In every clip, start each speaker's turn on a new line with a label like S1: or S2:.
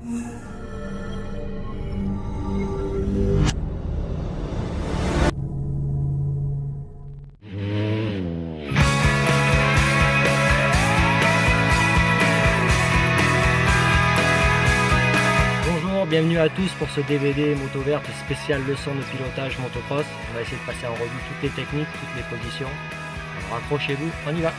S1: Bonjour, bienvenue à tous pour ce DVD moto verte spécial leçon de pilotage motocross. On va essayer de passer en revue toutes les techniques, toutes les positions. Alors accrochez-vous, on y va.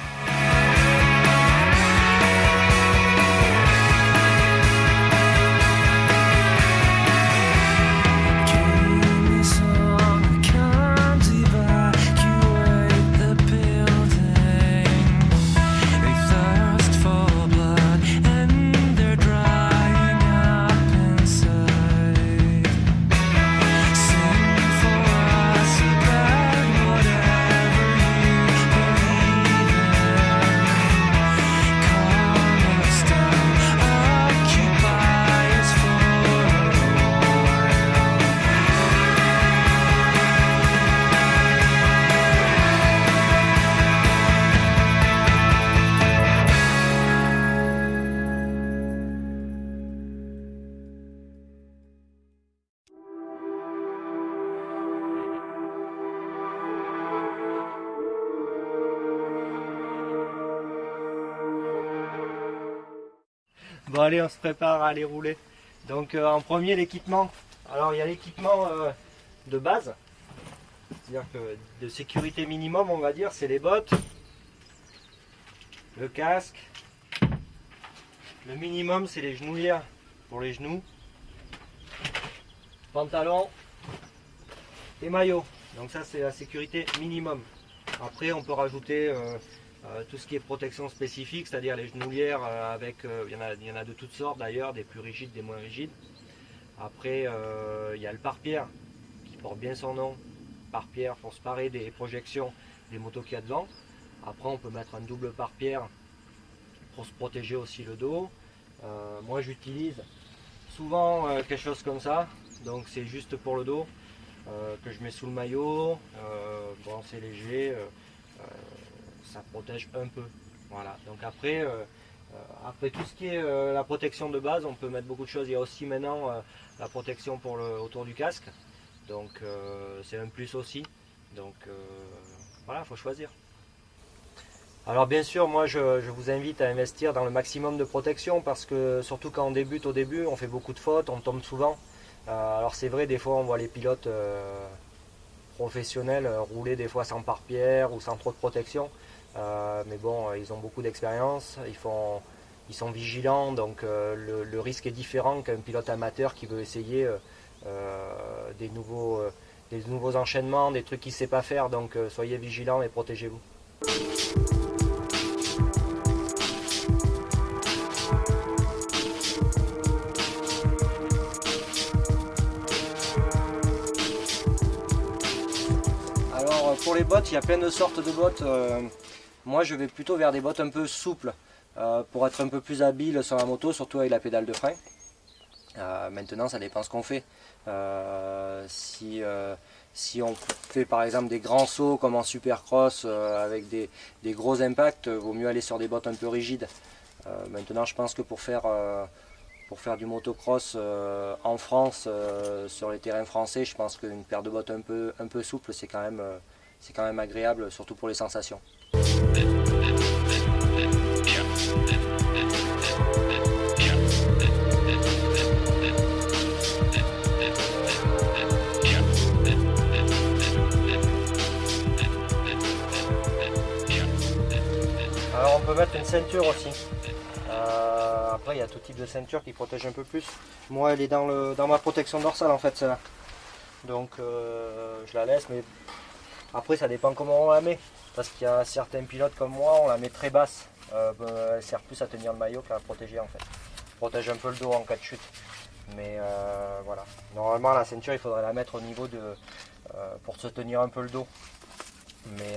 S1: Bon allez, on se prépare à aller rouler. Donc en premier, l'équipement. Alors il y a l'équipement de base, c'est-à-dire que de sécurité minimum, on va dire, c'est les bottes, le casque. Le minimum, c'est les genouillères pour les genoux, pantalon et maillot. Donc ça, c'est la sécurité minimum. Après, on peut rajouter tout ce qui est protection spécifique, c'est-à-dire les genouillères il y en a de toutes sortes d'ailleurs, des plus rigides, des moins rigides. Après il y a le pare-pierre qui porte bien son nom, pare-pierre pour se parer des projections des motos qu'il y a devant. Après on peut mettre un double pare-pierre pour se protéger aussi le dos. Moi j'utilise souvent quelque chose comme ça, donc c'est juste pour le dos que je mets sous le maillot. Bon, c'est léger. Ça protège un peu. Voilà. Donc après tout ce qui est la protection de base, on peut mettre beaucoup de choses. Il y a aussi maintenant la protection pour autour du casque. Donc c'est un plus aussi. Donc voilà, il faut choisir. Alors bien sûr, moi je vous invite à investir dans le maximum de protection parce que surtout quand on débute au début, on fait beaucoup de fautes, on tombe souvent. Alors c'est vrai, des fois on voit les pilotes professionnels rouler des fois sans pare-pierre ou sans trop de protection. Mais bon, ils ont beaucoup d'expérience, ils sont vigilants, donc le risque est différent qu'un pilote amateur qui veut essayer des nouveaux enchaînements, des trucs qu'il ne sait pas faire, donc soyez vigilants et protégez-vous. Alors pour les bottes, il y a plein de sortes de bottes. Moi je vais plutôt vers des bottes un peu souples pour être un peu plus habile sur la moto, surtout avec la pédale de frein. Maintenant ça dépend ce qu'on fait. Si on fait par exemple des grands sauts comme en supercross avec des gros impacts, vaut mieux aller sur des bottes un peu rigides. Maintenant je pense que pour faire du motocross en France, sur les terrains français, je pense qu'une paire de bottes un peu souple, c'est quand même agréable, surtout pour les sensations. Alors on peut mettre une ceinture aussi. Après il y a tout type de ceinture qui protège un peu plus. Moi elle est dans ma protection dorsale en fait celle-là. Donc je la laisse, mais après ça dépend comment on la met. Parce qu'il y a certains pilotes comme moi, on la met très basse. Elle sert plus à tenir le maillot qu'à protéger en fait. Protège un peu le dos en cas de chute. Mais voilà. Normalement la ceinture il faudrait la mettre au niveau pour se tenir un peu le dos. Mais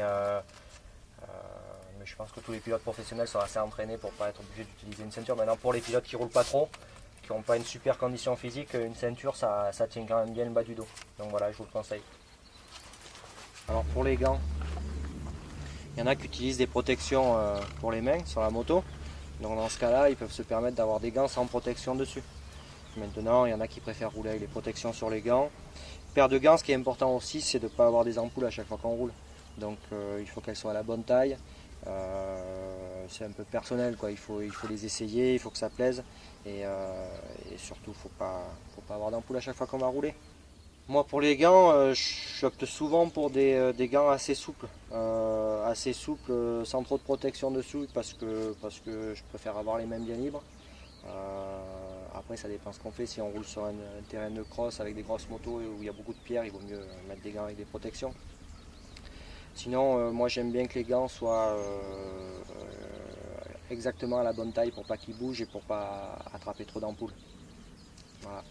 S1: je pense que tous les pilotes professionnels sont assez entraînés pour ne pas être obligés d'utiliser une ceinture. Maintenant pour les pilotes qui ne roulent pas trop, qui n'ont pas une super condition physique, une ceinture ça tient quand même bien le bas du dos. Donc voilà, je vous le conseille. Alors pour les gants, il y en a qui utilisent des protections pour les mains sur la moto. Donc dans ce cas là, ils peuvent se permettre d'avoir des gants sans protection dessus. Maintenant, il y en a qui préfèrent rouler avec les protections sur les gants. Paire de gants, ce qui est important aussi, c'est de ne pas avoir des ampoules à chaque fois qu'on roule. Donc il faut qu'elles soient à la bonne taille. C'est un peu personnel, quoi. Il faut les essayer, il faut que ça plaise. Et surtout, il ne faut pas avoir d'ampoule à chaque fois qu'on va rouler. Moi, pour les gants, j'opte souvent pour des gants assez souples, sans trop de protection dessous, parce que je préfère avoir les mains bien libres. Après, ça dépend ce qu'on fait. Si on roule sur un terrain de cross avec des grosses motos où il y a beaucoup de pierres, il vaut mieux mettre des gants avec des protections. Sinon, moi j'aime bien que les gants soient exactement à la bonne taille pour pas qu'ils bougent et pour pas attraper trop d'ampoules. Voilà.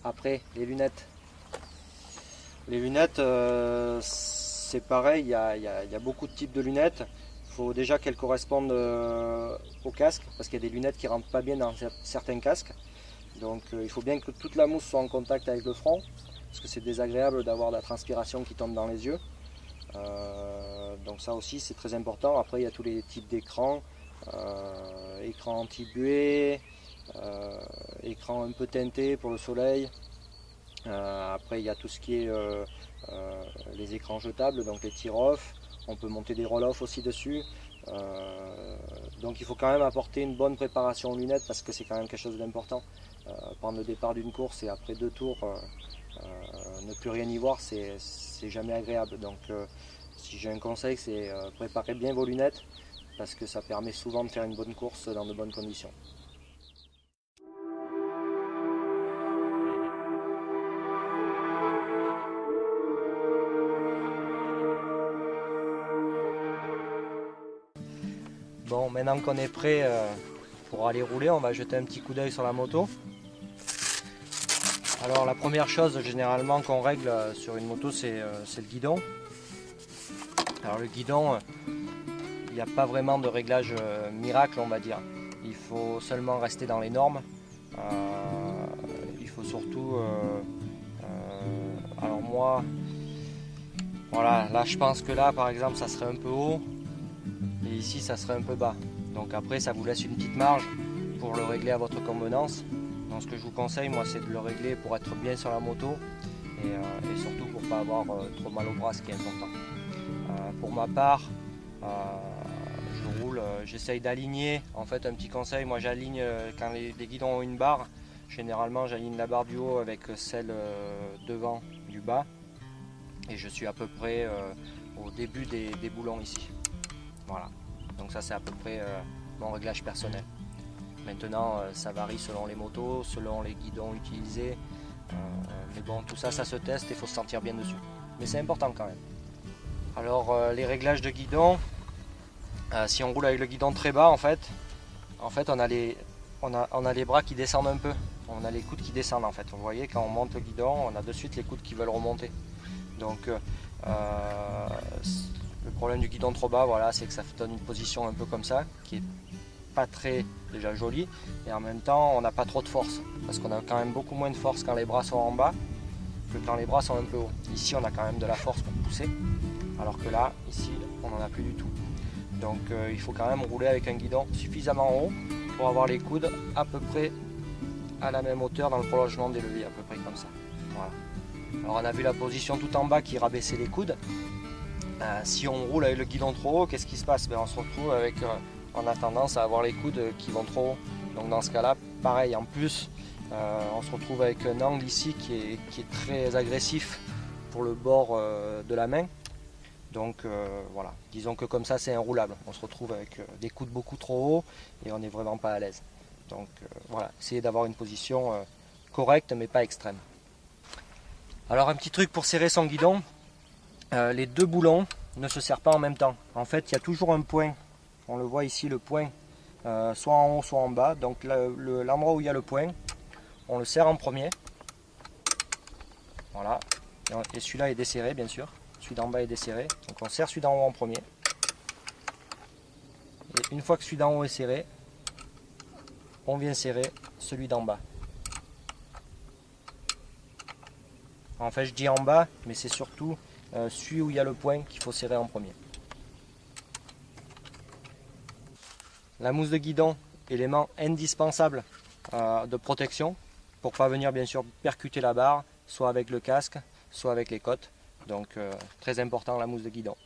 S1: Après, les lunettes. Les lunettes, c'est pareil, il y a beaucoup de types de lunettes. Il faut déjà qu'elles correspondent au casque, parce qu'il y a des lunettes qui ne rentrent pas bien dans certains casques. Donc il faut bien que toute la mousse soit en contact avec le front, parce que c'est désagréable d'avoir de la transpiration qui tombe dans les yeux. Donc ça aussi c'est très important. Après il y a tous les types d'écrans, écran anti-buée, écran un peu teinté pour le soleil. Après il y a tout ce qui est les écrans jetables, donc les tear-off. On peut monter des roll-off aussi dessus. Donc il faut quand même apporter une bonne préparation aux lunettes parce que c'est quand même quelque chose d'important. Prendre le départ d'une course et après 2 tours ne plus rien y voir, c'est jamais agréable. Donc si j'ai un conseil, c'est préparer bien vos lunettes parce que ça permet souvent de faire une bonne course dans de bonnes conditions. Bon, maintenant qu'on est prêt pour aller rouler, on va jeter un petit coup d'œil sur la moto. Alors la première chose généralement qu'on règle sur une moto, c'est le guidon. Alors le guidon, il n'y a pas vraiment de réglage miracle, on va dire. Il faut seulement rester dans les normes. Il faut surtout... alors moi, voilà, là je pense que là par exemple ça serait un peu haut. Et ici ça serait un peu bas. Donc après ça vous laisse une petite marge pour le régler à votre convenance. Donc ce que je vous conseille moi c'est de le régler pour être bien sur la moto et surtout pour ne pas avoir trop mal au bras, ce qui est important. Pour ma part, je roule, j'essaye d'aligner. En fait un petit conseil, moi j'aligne quand les guidons ont une barre. Généralement j'aligne la barre du haut avec celle devant du bas. Et je suis à peu près au début des boulons ici. Voilà, donc ça c'est à peu près mon réglage personnel. Maintenant ça varie selon les motos, selon les guidons utilisés. Mais bon, tout ça, ça se teste et il faut se sentir bien dessus. Mais c'est important quand même. Alors les réglages de guidon, si on roule avec le guidon très bas en fait on a les bras qui descendent un peu. On a les coudes qui descendent en fait. Vous voyez quand on monte le guidon, on a de suite les coudes qui veulent remonter. Donc le problème du guidon trop bas, voilà, c'est que ça donne une position un peu comme ça, qui est pas très déjà jolie, et en même temps on n'a pas trop de force, parce qu'on a quand même beaucoup moins de force quand les bras sont en bas que quand les bras sont un peu hauts. Ici on a quand même de la force pour pousser, alors que là, ici, on n'en a plus du tout. Donc il faut quand même rouler avec un guidon suffisamment haut pour avoir les coudes à peu près à la même hauteur dans le prolongement des leviers, à peu près comme ça. Voilà. Alors on a vu la position tout en bas qui rabaissait les coudes. Si on roule avec le guidon trop haut, qu'est-ce qui se passe? On se retrouve avec, on a tendance à avoir les coudes qui vont trop haut. Donc dans ce cas-là, pareil, en plus, on se retrouve avec un angle ici qui est très agressif pour le bord de la main. Donc voilà, disons que comme ça c'est inroulable. On se retrouve avec des coudes beaucoup trop hauts et on n'est vraiment pas à l'aise. Donc voilà, essayez d'avoir une position correcte mais pas extrême. Alors un petit truc pour serrer son guidon, les deux boulons ne se serrent pas en même temps. En fait il y a toujours un point, on le voit ici le point, soit en haut soit en bas. Donc l'endroit où il y a le point, on le serre en premier. Voilà, et celui-là est desserré bien sûr. Celui d'en bas est desserré, donc on serre celui d'en haut en premier. Et une fois que celui d'en haut est serré, on vient serrer celui d'en bas. En fait je dis en bas, mais c'est surtout celui où il y a le point qu'il faut serrer en premier. La mousse de guidon, élément indispensable de protection. pour pas venir bien sûr percuter la barre, soit avec le casque, soit avec les côtes. Donc très important la mousse de guidon.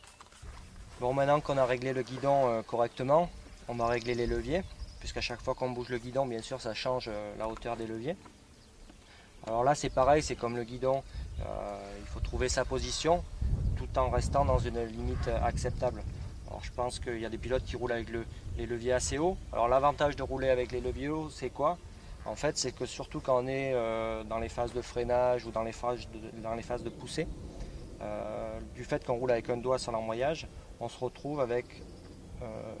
S1: Bon, maintenant qu'on a réglé le guidon correctement, on va régler les leviers, puisqu'à chaque fois qu'on bouge le guidon, bien sûr ça change la hauteur des leviers. Alors là c'est pareil, c'est comme le guidon, il faut trouver sa position tout en restant dans une limite acceptable. Alors je pense qu'il y a des pilotes qui roulent avec les leviers assez hauts. Alors l'avantage de rouler avec les leviers hauts, c'est quoi? En fait, c'est que surtout quand on est dans les phases de freinage ou dans les phases de poussée, du fait qu'on roule avec un doigt sur l'embrayage, on se retrouve avec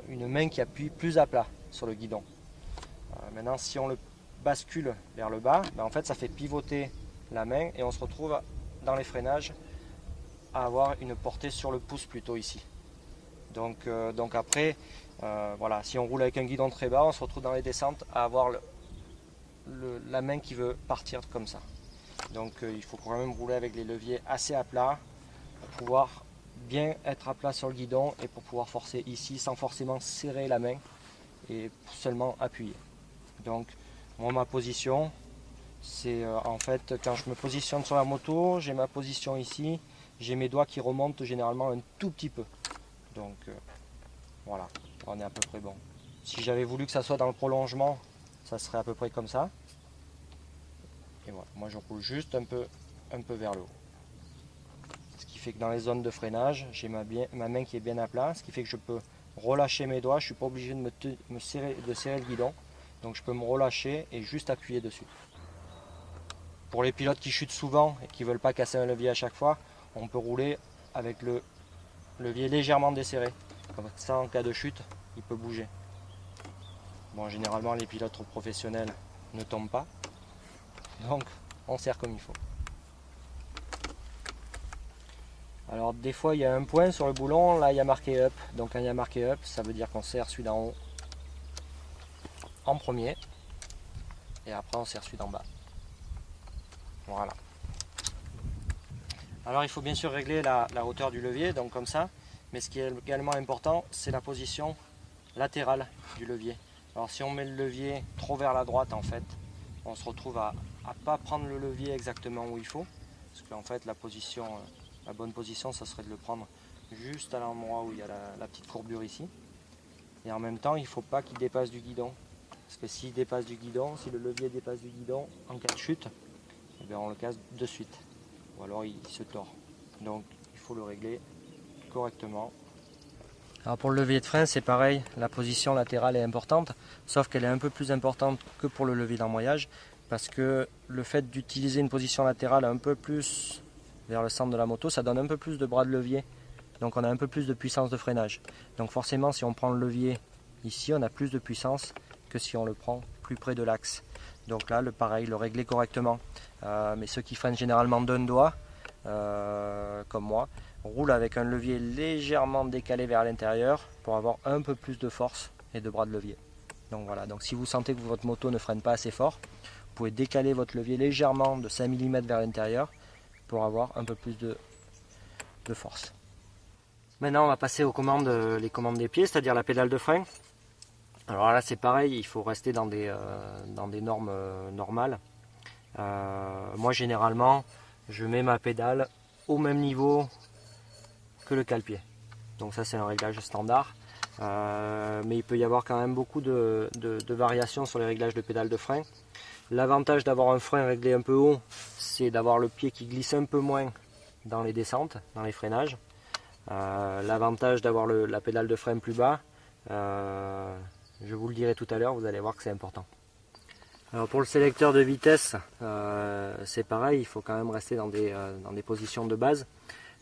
S1: une main qui appuie plus à plat sur le guidon. Maintenant, si on le bascule vers le bas, en fait, ça fait pivoter la main et on se retrouve dans les freinages à avoir une portée sur le pouce plutôt ici. Donc après, voilà, si on roule avec un guidon très bas, on se retrouve dans les descentes à avoir la main qui veut partir comme ça. Donc il faut quand même rouler avec les leviers assez à plat pour pouvoir bien être à plat sur le guidon et pour pouvoir forcer ici sans forcément serrer la main et seulement appuyer. Donc moi ma position c'est en fait quand je me positionne sur la moto, j'ai ma position ici, j'ai mes doigts qui remontent généralement un tout petit peu. Donc voilà, on est à peu près bon. Si j'avais voulu que ça soit dans le prolongement, ça serait à peu près comme ça. Et voilà, moi je roule juste un peu vers le haut. Ce qui fait que dans les zones de freinage, j'ai ma main qui est bien à plat, ce qui fait que je peux relâcher mes doigts, je ne suis pas obligé de serrer le guidon. Donc je peux me relâcher et juste appuyer dessus. Pour les pilotes qui chutent souvent et qui ne veulent pas casser un levier à chaque fois, on peut rouler avec le levier légèrement desserré. Comme ça, en cas de chute, il peut bouger. Bon, généralement, les pilotes professionnels ne tombent pas. Donc, on serre comme il faut. Alors, des fois, il y a un point sur le boulon. Là, il y a marqué up. Donc, quand il y a marqué up, ça veut dire qu'on serre celui d'en haut en premier. Et après, on serre celui d'en bas. Voilà. Alors, il faut bien sûr régler la hauteur du levier, donc comme ça. Mais ce qui est également important, c'est la position latérale du levier. Alors si on met le levier trop vers la droite, en fait, on se retrouve à ne pas prendre le levier exactement où il faut. Parce qu'en fait, la bonne position, ça serait de le prendre juste à l'endroit où il y a la petite courbure ici. Et en même temps, il ne faut pas qu'il dépasse du guidon. Parce que s'il dépasse du guidon, si le levier dépasse du guidon, en cas de chute, eh bien on le casse de suite. Ou alors il se tord. Donc il faut le régler correctement. Alors pour le levier de frein, c'est pareil, la position latérale est importante, sauf qu'elle est un peu plus importante que pour le levier d'embrayage, parce que le fait d'utiliser une position latérale un peu plus vers le centre de la moto, ça donne un peu plus de bras de levier, donc on a un peu plus de puissance de freinage. Donc forcément, si on prend le levier ici, on a plus de puissance que si on le prend plus près de l'axe. Donc là, pareil, le régler correctement. Mais ceux qui freinent généralement d'un doigt, comme moi, roule avec un levier légèrement décalé vers l'intérieur pour avoir un peu plus de force et de bras de levier. Donc voilà, donc si vous sentez que votre moto ne freine pas assez fort, vous pouvez décaler votre levier légèrement de 5 mm vers l'intérieur pour avoir un peu plus de force. Maintenant on va passer aux commandes, les commandes des pieds, c'est-à-dire la pédale de frein. Alors là c'est pareil, il faut rester dans des normes normales. Moi généralement je mets ma pédale au même niveau que le cale-pied. Donc ça c'est un réglage standard. Mais il peut y avoir quand même beaucoup de variations sur les réglages de pédale de frein. L'avantage d'avoir un frein réglé un peu haut, c'est d'avoir le pied qui glisse un peu moins dans les descentes, dans les freinages. L'avantage d'avoir la pédale de frein plus bas, je vous le dirai tout à l'heure, vous allez voir que c'est important. Alors pour le sélecteur de vitesse, c'est pareil, il faut quand même rester dans des positions de base.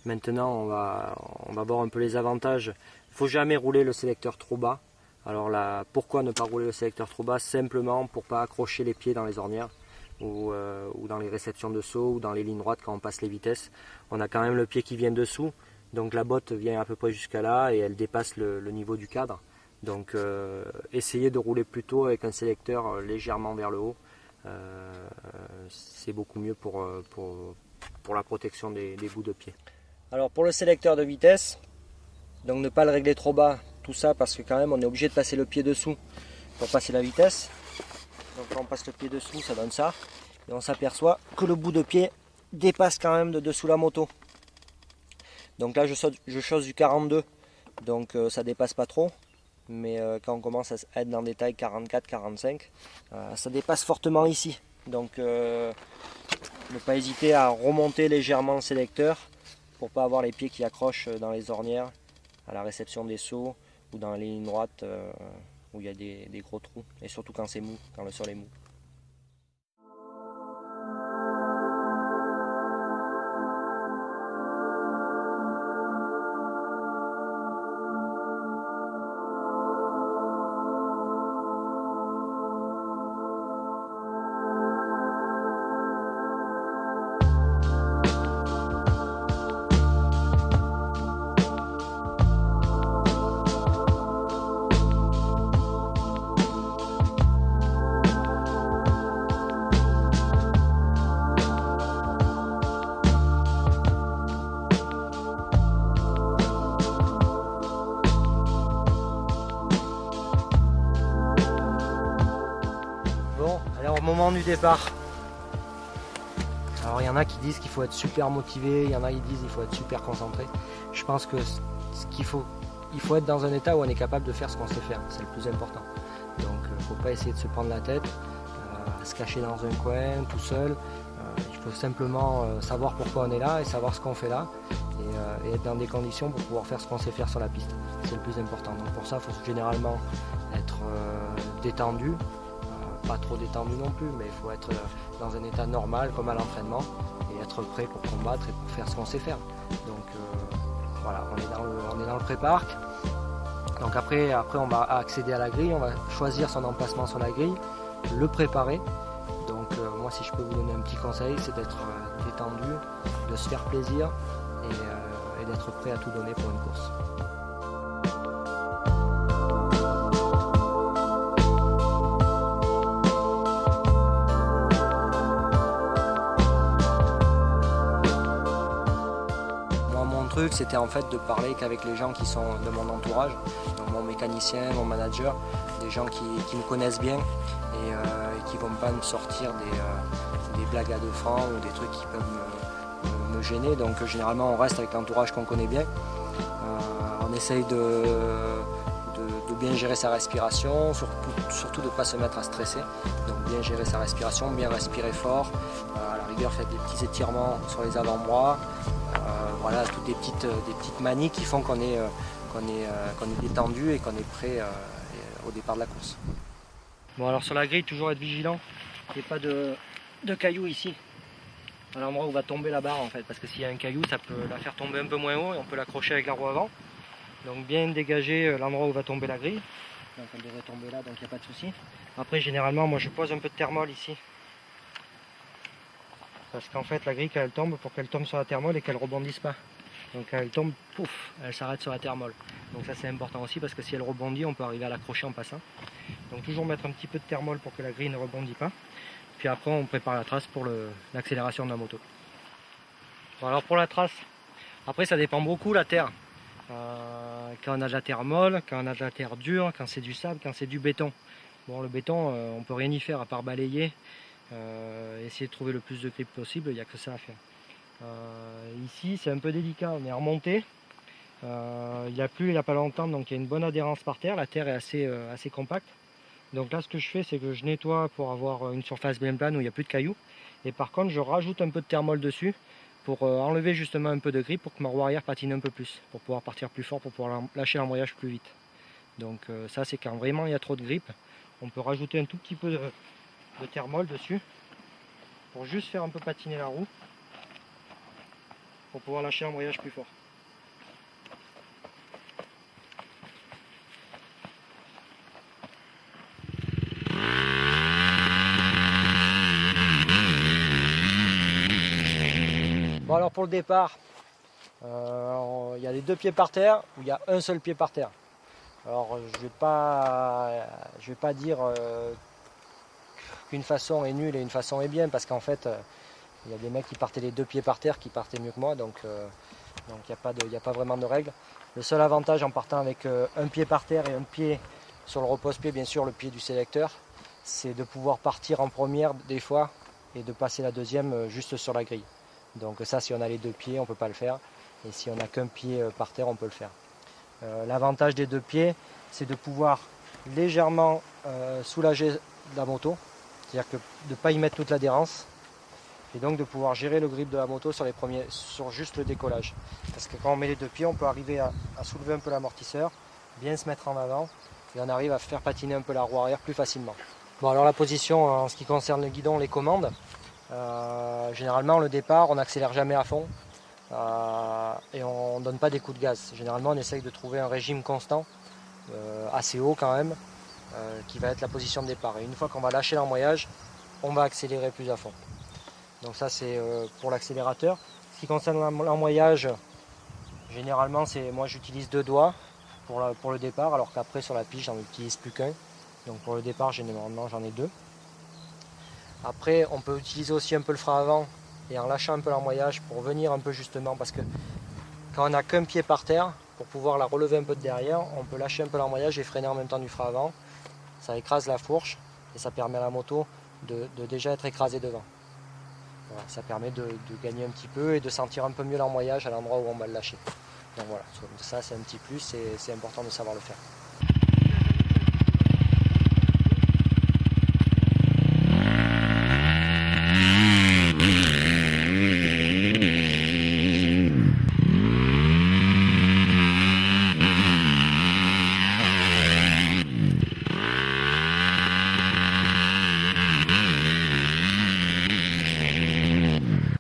S1: Maintenant, on va voir un peu les avantages. Il ne faut jamais rouler le sélecteur trop bas. Alors là, pourquoi ne pas rouler le sélecteur trop bas? Simplement pour ne pas accrocher les pieds dans les ornières ou dans les réceptions de saut ou dans les lignes droites quand on passe les vitesses. On a quand même le pied qui vient dessous, donc la botte vient à peu près jusqu'à là et elle dépasse le niveau du cadre. Donc essayez de rouler plutôt avec un sélecteur légèrement vers le haut. C'est beaucoup mieux pour la protection des bouts de pied. Alors pour le sélecteur de vitesse, donc ne pas le régler trop bas, tout ça parce que quand même on est obligé de passer le pied dessous pour passer la vitesse. Donc quand on passe le pied dessous, ça donne ça. et on s'aperçoit que le bout de pied dépasse quand même de dessous la moto. Donc là je chausse du 42, donc ça dépasse pas trop, mais quand on commence à être dans des tailles 44-45, ça dépasse fortement ici. Donc ne pas hésiter à remonter légèrement le sélecteur pour pas avoir les pieds qui accrochent dans les ornières à la réception des sauts ou dans les lignes droites où il y a des gros trous, et surtout quand c'est mou, quand le sol est mou. Au moment du départ, alors il y en a qui disent qu'il faut être super motivé, il y en a qui disent qu'il faut être super concentré. Je pense que il faut être dans un état où on est capable de faire ce qu'on sait faire, c'est le plus important. Donc il ne faut pas essayer de se prendre la tête, se cacher dans un coin tout seul. Il faut simplement savoir pourquoi on est là et savoir ce qu'on fait là, et être dans des conditions pour pouvoir faire ce qu'on sait faire sur la piste. C'est le plus important. Donc pour ça, il faut généralement être détendu. Pas trop détendu non plus, mais il faut être dans un état normal comme à l'entraînement et être prêt pour combattre et pour faire ce qu'on sait faire. Donc voilà, on est dans le pré-parc. Donc après on va accéder à la grille, on va choisir son emplacement sur la grille, le préparer. Donc moi, si je peux vous donner un petit conseil, c'est d'être détendu, de se faire plaisir et d'être prêt à tout donner pour une course. C'était en fait de parler qu'avec les gens qui sont de mon entourage, donc mon mécanicien, mon manager, des gens qui me connaissent bien et qui ne vont pas me sortir des blagues à 2 francs ou des trucs qui peuvent me gêner. Donc généralement on reste avec l'entourage qu'on connaît bien. On essaye de bien gérer sa respiration, surtout de ne pas se mettre à stresser. Donc bien gérer sa respiration, bien respirer fort, à la rigueur faire des petits étirements sur les avant-bras. Voilà, toutes des petites manies qui font qu'on est détendu et qu'on est prêt au départ de la course. Bon, alors sur la grille, toujours être vigilant, qu'il n'y ait pas de cailloux ici, à l'endroit où va tomber la barre en fait, parce que s'il y a un caillou, ça peut la faire tomber un peu moins haut et on peut l'accrocher avec la roue avant. Donc bien dégager l'endroit où va tomber la grille. Donc elle devrait tomber là, donc il n'y a pas de souci. Après, généralement, moi je pose un peu de thermol ici. Parce qu'en fait la grille, quand elle tombe, pour qu'elle tombe sur la thermol et qu'elle ne rebondisse pas. Donc quand elle tombe, pouf, elle s'arrête sur la thermole. Donc ça c'est important aussi, parce que si elle rebondit, on peut arriver à l'accrocher en passant. Donc toujours mettre un petit peu de thermol pour que la grille ne rebondit pas. Puis après on prépare la trace pour l'accélération de la moto. Bon, alors pour la trace, après ça dépend beaucoup la terre. Quand on a de la terre molle, quand on a de la terre dure, quand c'est du sable, quand c'est du béton. Bon, le béton, on peut rien y faire à part balayer. Essayer de trouver le plus de grip possible, il n'y a que ça à faire. Ici c'est un peu délicat, on est remonté, il a plu il n'y a pas longtemps, donc il y a une bonne adhérence par terre, la terre est assez compacte. Donc là ce que je fais, c'est que je nettoie pour avoir une surface bien plane où il n'y a plus de cailloux, et par contre je rajoute un peu de thermol dessus pour enlever justement un peu de grip, pour que ma roue arrière patine un peu plus, pour pouvoir partir plus fort, pour pouvoir lâcher l'embrayage plus vite. Donc ça c'est quand vraiment il y a trop de grip, on peut rajouter un tout petit peu de thermol dessus pour juste faire un peu patiner la roue pour pouvoir lâcher l'embrayage plus fort. Bon, alors pour le départ, il y a les 2 pieds par terre ou il y a un seul pied par terre. Alors je vais pas dire qu'une façon est nulle et une façon est bien, parce qu'en fait il y a des mecs qui partaient les 2 pieds par terre qui partaient mieux que moi, donc il n'y a pas vraiment de règle. Le seul avantage en partant avec un pied par terre et un pied sur le repose-pied, bien sûr le pied du sélecteur, c'est de pouvoir partir en première des fois
S2: et de passer la deuxième juste sur la grille. Donc ça, si on a les deux pieds, on ne peut pas le faire. Et si on n'a qu'un pied par terre, on peut le faire. L'avantage des deux pieds, c'est de pouvoir légèrement soulager la moto, c'est-à-dire que de ne pas y mettre toute l'adhérence, et donc de pouvoir gérer le grip de la moto sur juste le décollage. Parce que quand on met les deux pieds, on peut arriver à soulever un peu l'amortisseur, bien se mettre en avant, et on arrive à faire patiner un peu la roue arrière plus facilement. Bon, alors la position en ce qui concerne le guidon, les commandes, généralement le départ, on n'accélère jamais à fond et on ne donne pas des coups de gaz. Généralement on essaye de trouver un régime constant, assez haut quand même, qui va être la position de départ. Et une fois qu'on va lâcher l'embrayage, on va accélérer plus à fond. Donc ça c'est pour l'accélérateur. Ce qui concerne l'embrayage, généralement moi j'utilise 2 doigts pour le départ, alors qu'après sur la piste j'en utilise plus qu'un. Donc pour le départ généralement j'en ai 2. Après on peut utiliser aussi un peu le frein avant et en lâchant un peu l'embrayage pour venir un peu justement, parce que quand on n'a qu'un pied par terre, pour pouvoir la relever un peu de derrière, on peut lâcher un peu l'embrayage et freiner en même temps du frein avant. Ça écrase la fourche et ça permet à la moto de déjà être écrasée devant. Voilà, ça permet de gagner un petit peu et de sentir un peu mieux l'embrayage à l'endroit où on va le lâcher. Donc voilà, ça c'est un petit plus et c'est important de savoir le faire.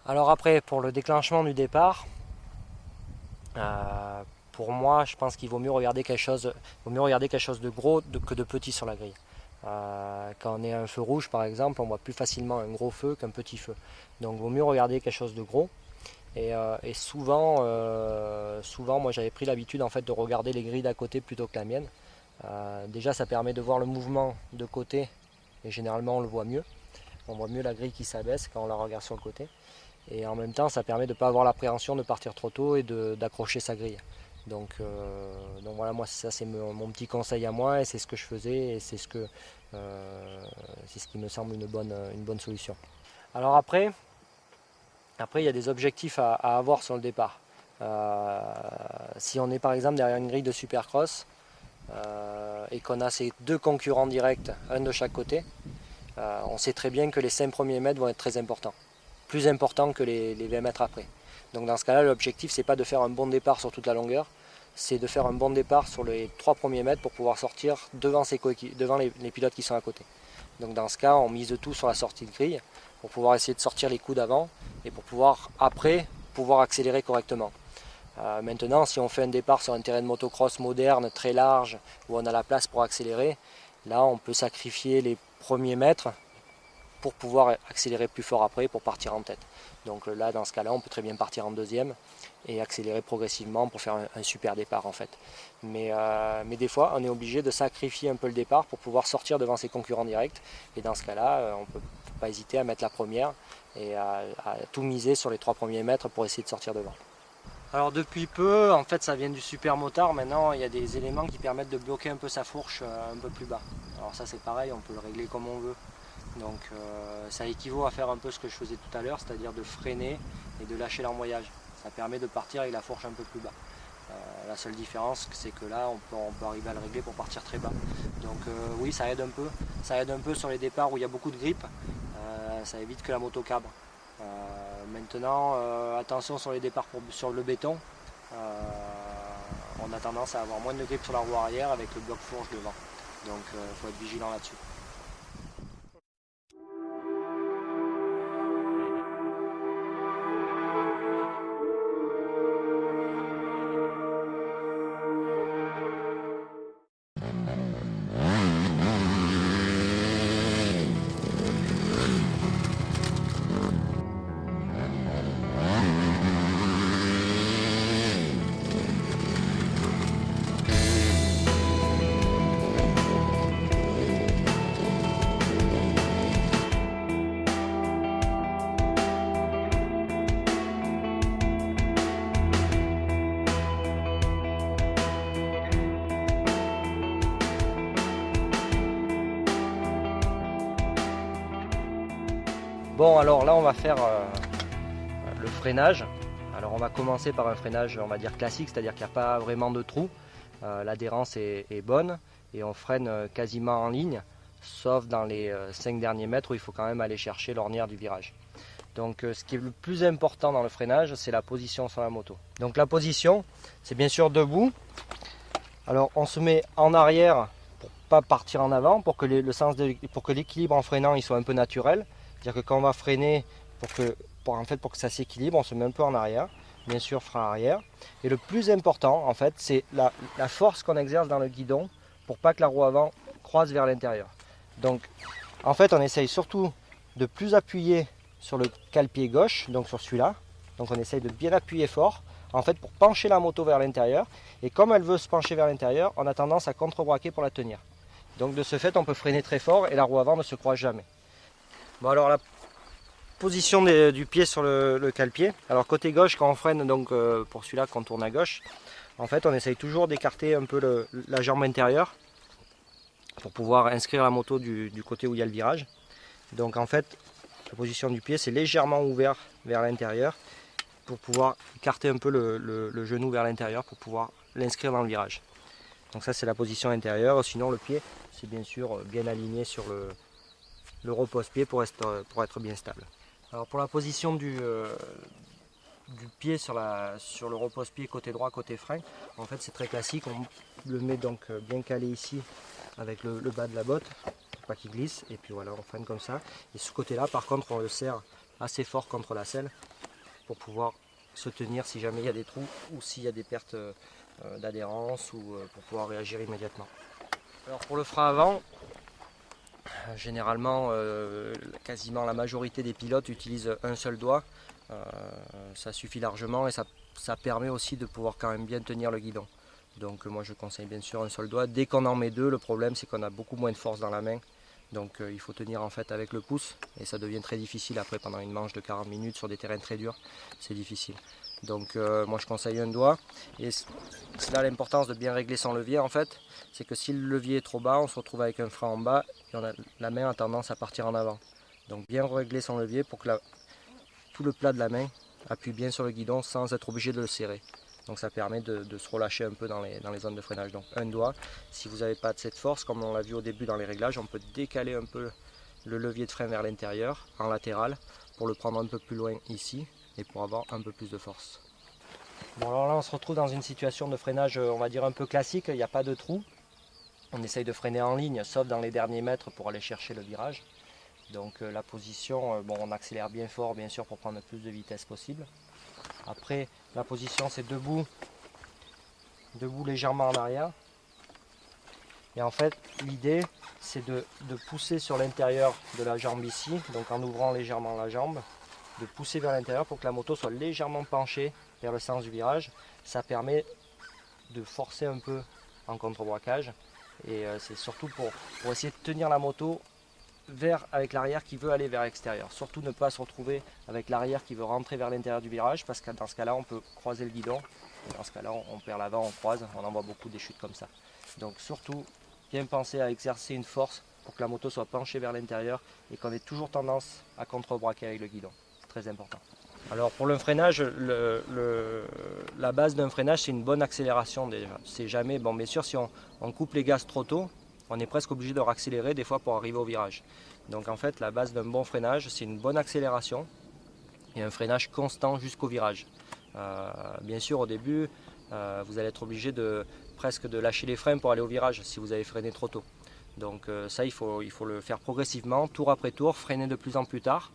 S2: Alors après, pour le déclenchement du départ, pour moi, je pense qu'il vaut mieux regarder quelque chose de gros que de petit sur la grille. Quand on est à un feu rouge, par exemple, on voit plus facilement un gros feu qu'un petit feu. Donc, il vaut mieux regarder quelque chose de gros. Et souvent, moi, j'avais pris l'habitude en fait de regarder les grilles d'à côté plutôt que la mienne. Déjà, ça permet de voir le mouvement de côté, et généralement, on le voit mieux. On voit mieux la grille qui s'abaisse quand on la regarde sur le côté. Et en même temps, ça permet de ne pas avoir l'appréhension de partir trop tôt et d'accrocher sa grille. Donc voilà, moi ça c'est mon petit conseil à moi et c'est ce que je faisais et c'est ce qui me semble une bonne solution. Alors après il y a des objectifs à avoir sur le départ. Si on est par exemple derrière une grille de supercross et qu'on a ces 2 concurrents directs, un de chaque côté, on sait très bien que les 5 premiers mètres vont être très importants. Plus important que les 20 mètres après. Donc dans ce cas-là, l'objectif c'est pas de faire un bon départ sur toute la longueur, c'est de faire un bon départ sur les 3 premiers mètres pour pouvoir sortir devant les pilotes qui sont à côté. Donc dans ce cas, on mise tout sur la sortie de grille pour pouvoir essayer de sortir les coups d'avant et pour pouvoir après accélérer correctement. Maintenant, si on fait un départ sur un terrain de motocross moderne, très large, où on a la place pour accélérer, là on peut sacrifier les premiers mètres pour pouvoir accélérer plus fort après pour partir en tête. Donc là, dans ce cas-là, on peut très bien partir en deuxième et accélérer progressivement pour faire un super départ en fait. Mais des fois, on est obligé de sacrifier un peu le départ pour pouvoir sortir devant ses concurrents directs. Et dans ce cas-là, on ne peut pas hésiter à mettre la première et à tout miser sur les 3 premiers mètres pour essayer de sortir devant. Alors depuis peu, en fait, ça vient du super motard. Maintenant, il y a des éléments qui permettent de bloquer un peu sa fourche un peu plus bas. Alors ça, c'est pareil, on peut le régler comme on veut. Donc ça équivaut à faire un peu ce que je faisais tout à l'heure, c'est-à-dire de freiner et de lâcher l'embrayage. Ça permet de partir avec la fourche un peu plus bas. La seule différence, c'est que là, on peut arriver à le régler pour partir très bas. Donc oui, ça aide un peu. Ça aide un peu sur les départs où il y a beaucoup de grip. Ça évite que la moto cabre. Maintenant, attention sur les départs sur le béton. On a tendance à avoir moins de grip sur la roue arrière avec le bloc fourche devant. Donc il faut être vigilant là-dessus. Bon, alors là on va faire le freinage. Alors on va commencer par un freinage, on va dire classique, c'est-à-dire qu'il n'y a pas vraiment de trou. L'adhérence est bonne et on freine quasiment en ligne, sauf dans les 5 derniers mètres où il faut quand même aller chercher l'ornière du virage. Donc ce qui est le plus important dans le freinage, c'est la position sur la moto. Donc la position, c'est bien sûr debout. Alors on se met en arrière pour pas partir en avant, pour que l'équilibre en freinant il soit un peu naturel. C'est-à-dire que quand on va freiner, pour que ça s'équilibre, on se met un peu en arrière. Bien sûr, frein arrière. Et le plus important, en fait, c'est la force qu'on exerce dans le guidon pour pas que la roue avant croise vers l'intérieur. Donc, en fait, on essaye surtout de plus appuyer sur le cale-pied gauche, donc sur celui-là. Donc, on essaye de bien appuyer fort, en fait, pour pencher la moto vers l'intérieur. Et comme elle veut se pencher vers l'intérieur, on a tendance à contre-braquer pour la tenir. Donc, de ce fait, on peut freiner très fort et la roue avant ne se croise jamais. Bon, alors la position du pied sur le cale-pied. Alors côté gauche, quand on freine, donc pour celui-là, quand on tourne à gauche, en fait on essaye toujours d'écarter un peu la jambe intérieure pour pouvoir inscrire la moto du côté où il y a le virage. Donc en fait, la position du pied c'est légèrement ouvert vers l'intérieur pour pouvoir écarter un peu le genou vers l'intérieur pour pouvoir l'inscrire dans le virage. Donc ça c'est la position intérieure, sinon le pied c'est bien sûr bien aligné sur le repose-pied pour être bien stable. Alors pour la position du pied sur le repose-pied côté droit, côté frein, en fait c'est très classique, on le met donc bien calé ici avec le bas de la botte pour pas qu'il glisse, et puis voilà, on freine comme ça. Et ce côté-là par contre on le serre assez fort contre la selle pour pouvoir se tenir si jamais il y a des trous ou s'il y a des pertes d'adhérence ou pour pouvoir réagir immédiatement. Alors pour le frein avant, généralement, quasiment la majorité des pilotes utilisent un seul doigt. Ça suffit largement et ça permet aussi de pouvoir quand même bien tenir le guidon. Donc moi je conseille bien sûr un seul doigt. Dès qu'on en met deux, le problème c'est qu'on a beaucoup moins de force dans la main. Donc il faut tenir en fait avec le pouce et ça devient très difficile après pendant une manche de 40 minutes sur des terrains très durs. C'est difficile. Donc moi je conseille un doigt et c'est là l'importance de bien régler son levier en fait. C'est que si le levier est trop bas, on se retrouve avec un frein en bas et la main a tendance à partir en avant. Donc bien régler son levier pour que tout le plat de la main appuie bien sur le guidon sans être obligé de le serrer. Donc ça permet de se relâcher un peu dans les zones de freinage. Donc un doigt, si vous n'avez pas de cette force, comme on l'a vu au début dans les réglages, on peut décaler un peu le levier de frein vers l'intérieur, en latéral, pour le prendre un peu plus loin ici et pour avoir un peu plus de force. Bon alors là on se retrouve dans une situation de freinage on va dire un peu classique, il n'y a pas de trou. On essaye de freiner en ligne, sauf dans les derniers mètres pour aller chercher le virage. Donc la position, bon, on accélère bien fort bien sûr pour prendre le plus de vitesse possible. Après la position c'est debout légèrement en arrière. Et en fait l'idée c'est de pousser sur l'intérieur de la jambe ici, donc en ouvrant légèrement la jambe, de pousser vers l'intérieur pour que la moto soit légèrement penchée vers le sens du virage. Ça permet de forcer un peu en contre-braquage et c'est surtout pour essayer de tenir la moto avec l'arrière qui veut aller vers l'extérieur. Surtout ne pas se retrouver avec l'arrière qui veut rentrer vers l'intérieur du virage parce que dans ce cas-là on peut croiser le guidon. Et dans ce cas-là on perd l'avant, on croise, on en voit beaucoup des chutes comme ça. Donc surtout bien penser à exercer une force pour que la moto soit penchée vers l'intérieur et qu'on ait toujours tendance à contre-braquer avec le guidon. C'est très important. Alors pour le freinage, la base d'un freinage c'est une bonne accélération déjà. C'est jamais, bon bien sûr si on coupe les gaz trop tôt, on est presque obligé de réaccélérer des fois pour arriver au virage. Donc en fait la base d'un bon freinage c'est une bonne accélération et un freinage constant jusqu'au virage. Bien sûr au début vous allez être obligé presque de lâcher les freins pour aller au virage si vous avez freiné trop tôt. Donc ça il faut le faire progressivement, tour après tour, freiner de plus en plus tard,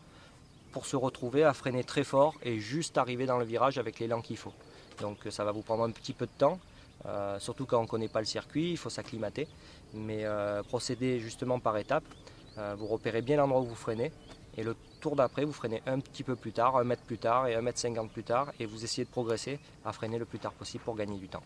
S2: pour se retrouver à freiner très fort et juste arriver dans le virage avec l'élan qu'il faut. Donc ça va vous prendre un petit peu de temps, surtout quand on ne connaît pas le circuit, il faut s'acclimater, mais procédez justement par étapes. Vous repérez bien l'endroit où vous freinez et le tour d'après vous freinez un petit peu plus tard, 1 mètre plus tard et 1,50 m plus tard et vous essayez de progresser à freiner le plus tard possible pour gagner du temps.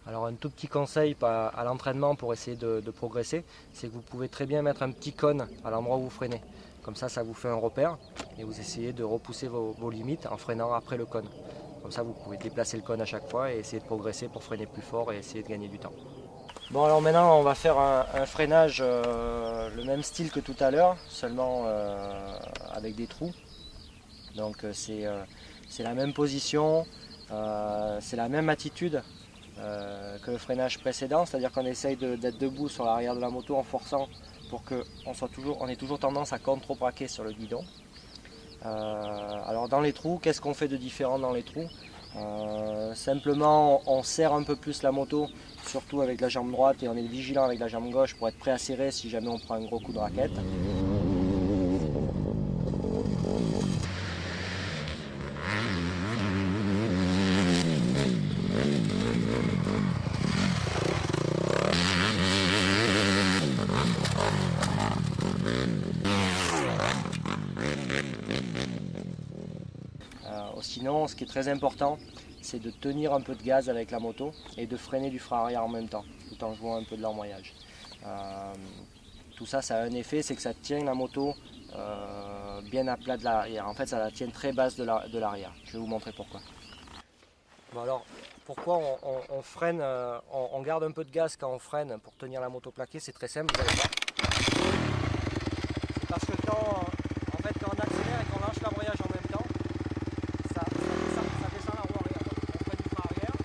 S2: Alors un tout petit conseil à l'entraînement pour essayer de progresser, c'est que vous pouvez très bien mettre un petit cône à l'endroit où vous freinez. Comme ça vous fait un repère et vous essayez de repousser vos limites en freinant après le cône. Comme ça vous pouvez déplacer le cône à chaque fois et essayer de progresser pour freiner plus fort et essayer de gagner du temps. Bon, alors maintenant on va faire un freinage le même style que tout à l'heure, seulement avec des trous. Donc c'est la même position, c'est la même attitude que le freinage précédent, c'est-à-dire qu'on essaye d'être debout sur l'arrière de la moto en forçant pour qu'on ait toujours tendance à contre-braquer sur le guidon. Alors dans les trous, qu'est-ce qu'on fait de différent dans les trous? Simplement on serre un peu plus la moto, surtout avec la jambe droite, et on est vigilant avec la jambe gauche pour être prêt à serrer si jamais on prend un gros coup de raquette. Sinon, ce qui est très important, c'est de tenir un peu de gaz avec la moto et de freiner du frein arrière en même temps, tout en jouant un peu de l'embrayage. Tout ça, ça a un effet, c'est que ça tient la moto bien à plat de l'arrière. En fait, ça la tient très basse de l'arrière. Je vais vous montrer pourquoi. Bon alors, pourquoi on freine, on garde un peu de gaz quand on freine pour tenir la moto plaquée? C'est très simple, vous allez voir. C'est parce que quand on accélère et qu'on lâche l'embrayage en même temps, ça descend la roue arrière. Donc on freine du frein arrière.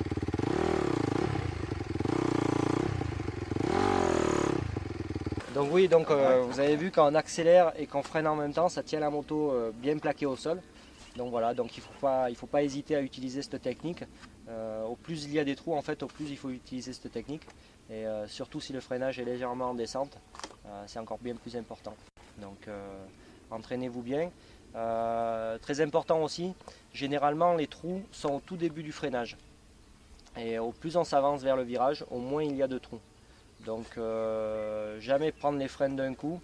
S2: Donc oui, vous avez vu, quand on accélère et qu'on freine en même temps, ça tient la moto bien plaquée au sol. Donc voilà, donc il faut pas hésiter à utiliser cette technique. Au plus il y a des trous, en fait, au plus il faut utiliser cette technique. Et surtout si le freinage est légèrement en descente, c'est encore bien plus important. Donc entraînez-vous bien. Très important aussi, généralement les trous sont au tout début du freinage. Et au plus on s'avance vers le virage, au moins il y a de trous. Donc jamais prendre les freins d'un coup.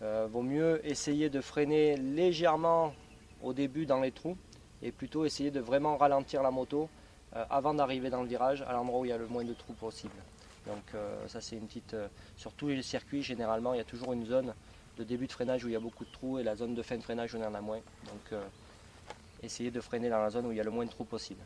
S2: Vaut mieux essayer de freiner légèrement au début dans les trous et plutôt essayer de vraiment ralentir la moto avant d'arriver dans le virage à l'endroit où il y a le moins de trous possible. Donc ça c'est une petite... sur tous les circuits généralement il y a toujours une zone de début de freinage où il y a beaucoup de trous et la zone de fin de freinage où il y en a moins. Donc essayez de freiner dans la zone où il y a le moins de trous possible.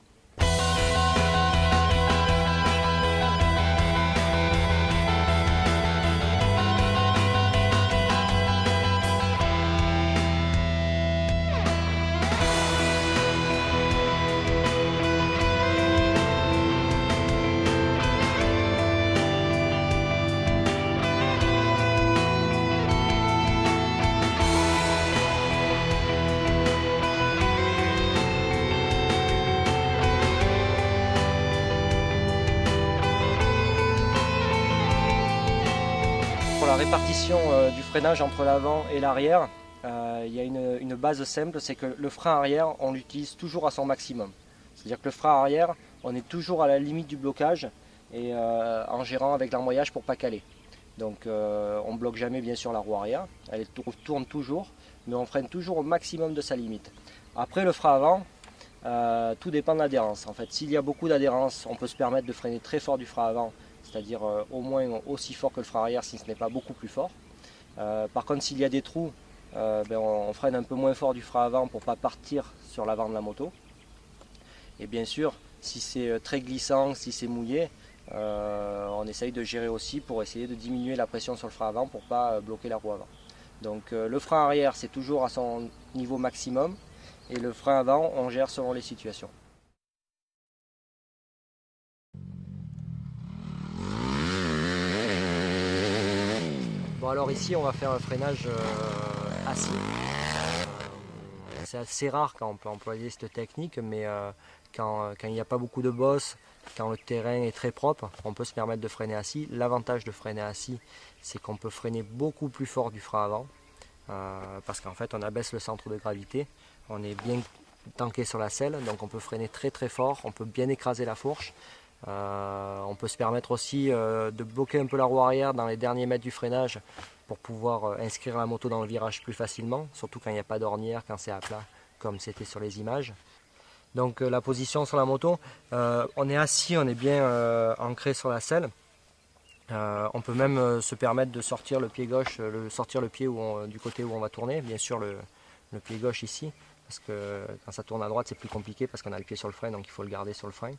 S2: Pour la répartition du freinage entre l'avant et l'arrière, il y a une base simple, c'est que le frein arrière, on l'utilise toujours à son maximum. C'est-à-dire que le frein arrière, on est toujours à la limite du blocage et en gérant avec l'embrayage pour ne pas caler. Donc on ne bloque jamais bien sûr la roue arrière, elle tourne toujours, mais on freine toujours au maximum de sa limite. Après le frein avant, tout dépend de l'adhérence. En fait, s'il y a beaucoup d'adhérence, on peut se permettre de freiner très fort du frein avant, c'est-à-dire au moins aussi fort que le frein arrière si ce n'est pas beaucoup plus fort. Par contre, s'il y a des trous, on freine un peu moins fort du frein avant pour ne pas partir sur l'avant de la moto. Et bien sûr, si c'est très glissant, si c'est mouillé, on essaye de gérer aussi pour essayer de diminuer la pression sur le frein avant pour ne pas bloquer la roue avant. Donc le frein arrière, c'est toujours à son niveau maximum et le frein avant, on gère selon les situations. Bon alors ici on va faire un freinage assis. C'est assez rare quand on peut employer cette technique, mais quand il n'y a pas beaucoup de bosses, quand le terrain est très propre, on peut se permettre de freiner assis. L'avantage de freiner assis, c'est qu'on peut freiner beaucoup plus fort du frein avant, parce qu'en fait on abaisse le centre de gravité, on est bien tanké sur la selle, donc on peut freiner très très fort, on peut bien écraser la fourche. On peut se permettre aussi de bloquer un peu la roue arrière dans les derniers mètres du freinage pour pouvoir inscrire la moto dans le virage plus facilement, surtout quand il n'y a pas d'ornière, quand c'est à plat, comme c'était sur les images. Donc la position sur la moto, on est assis, on est bien ancré sur la selle. On peut même se permettre de sortir le pied gauche, sortir le pied du côté où on va tourner, bien sûr le pied gauche ici, parce que quand ça tourne à droite c'est plus compliqué parce qu'on a le pied sur le frein, donc il faut le garder sur le frein.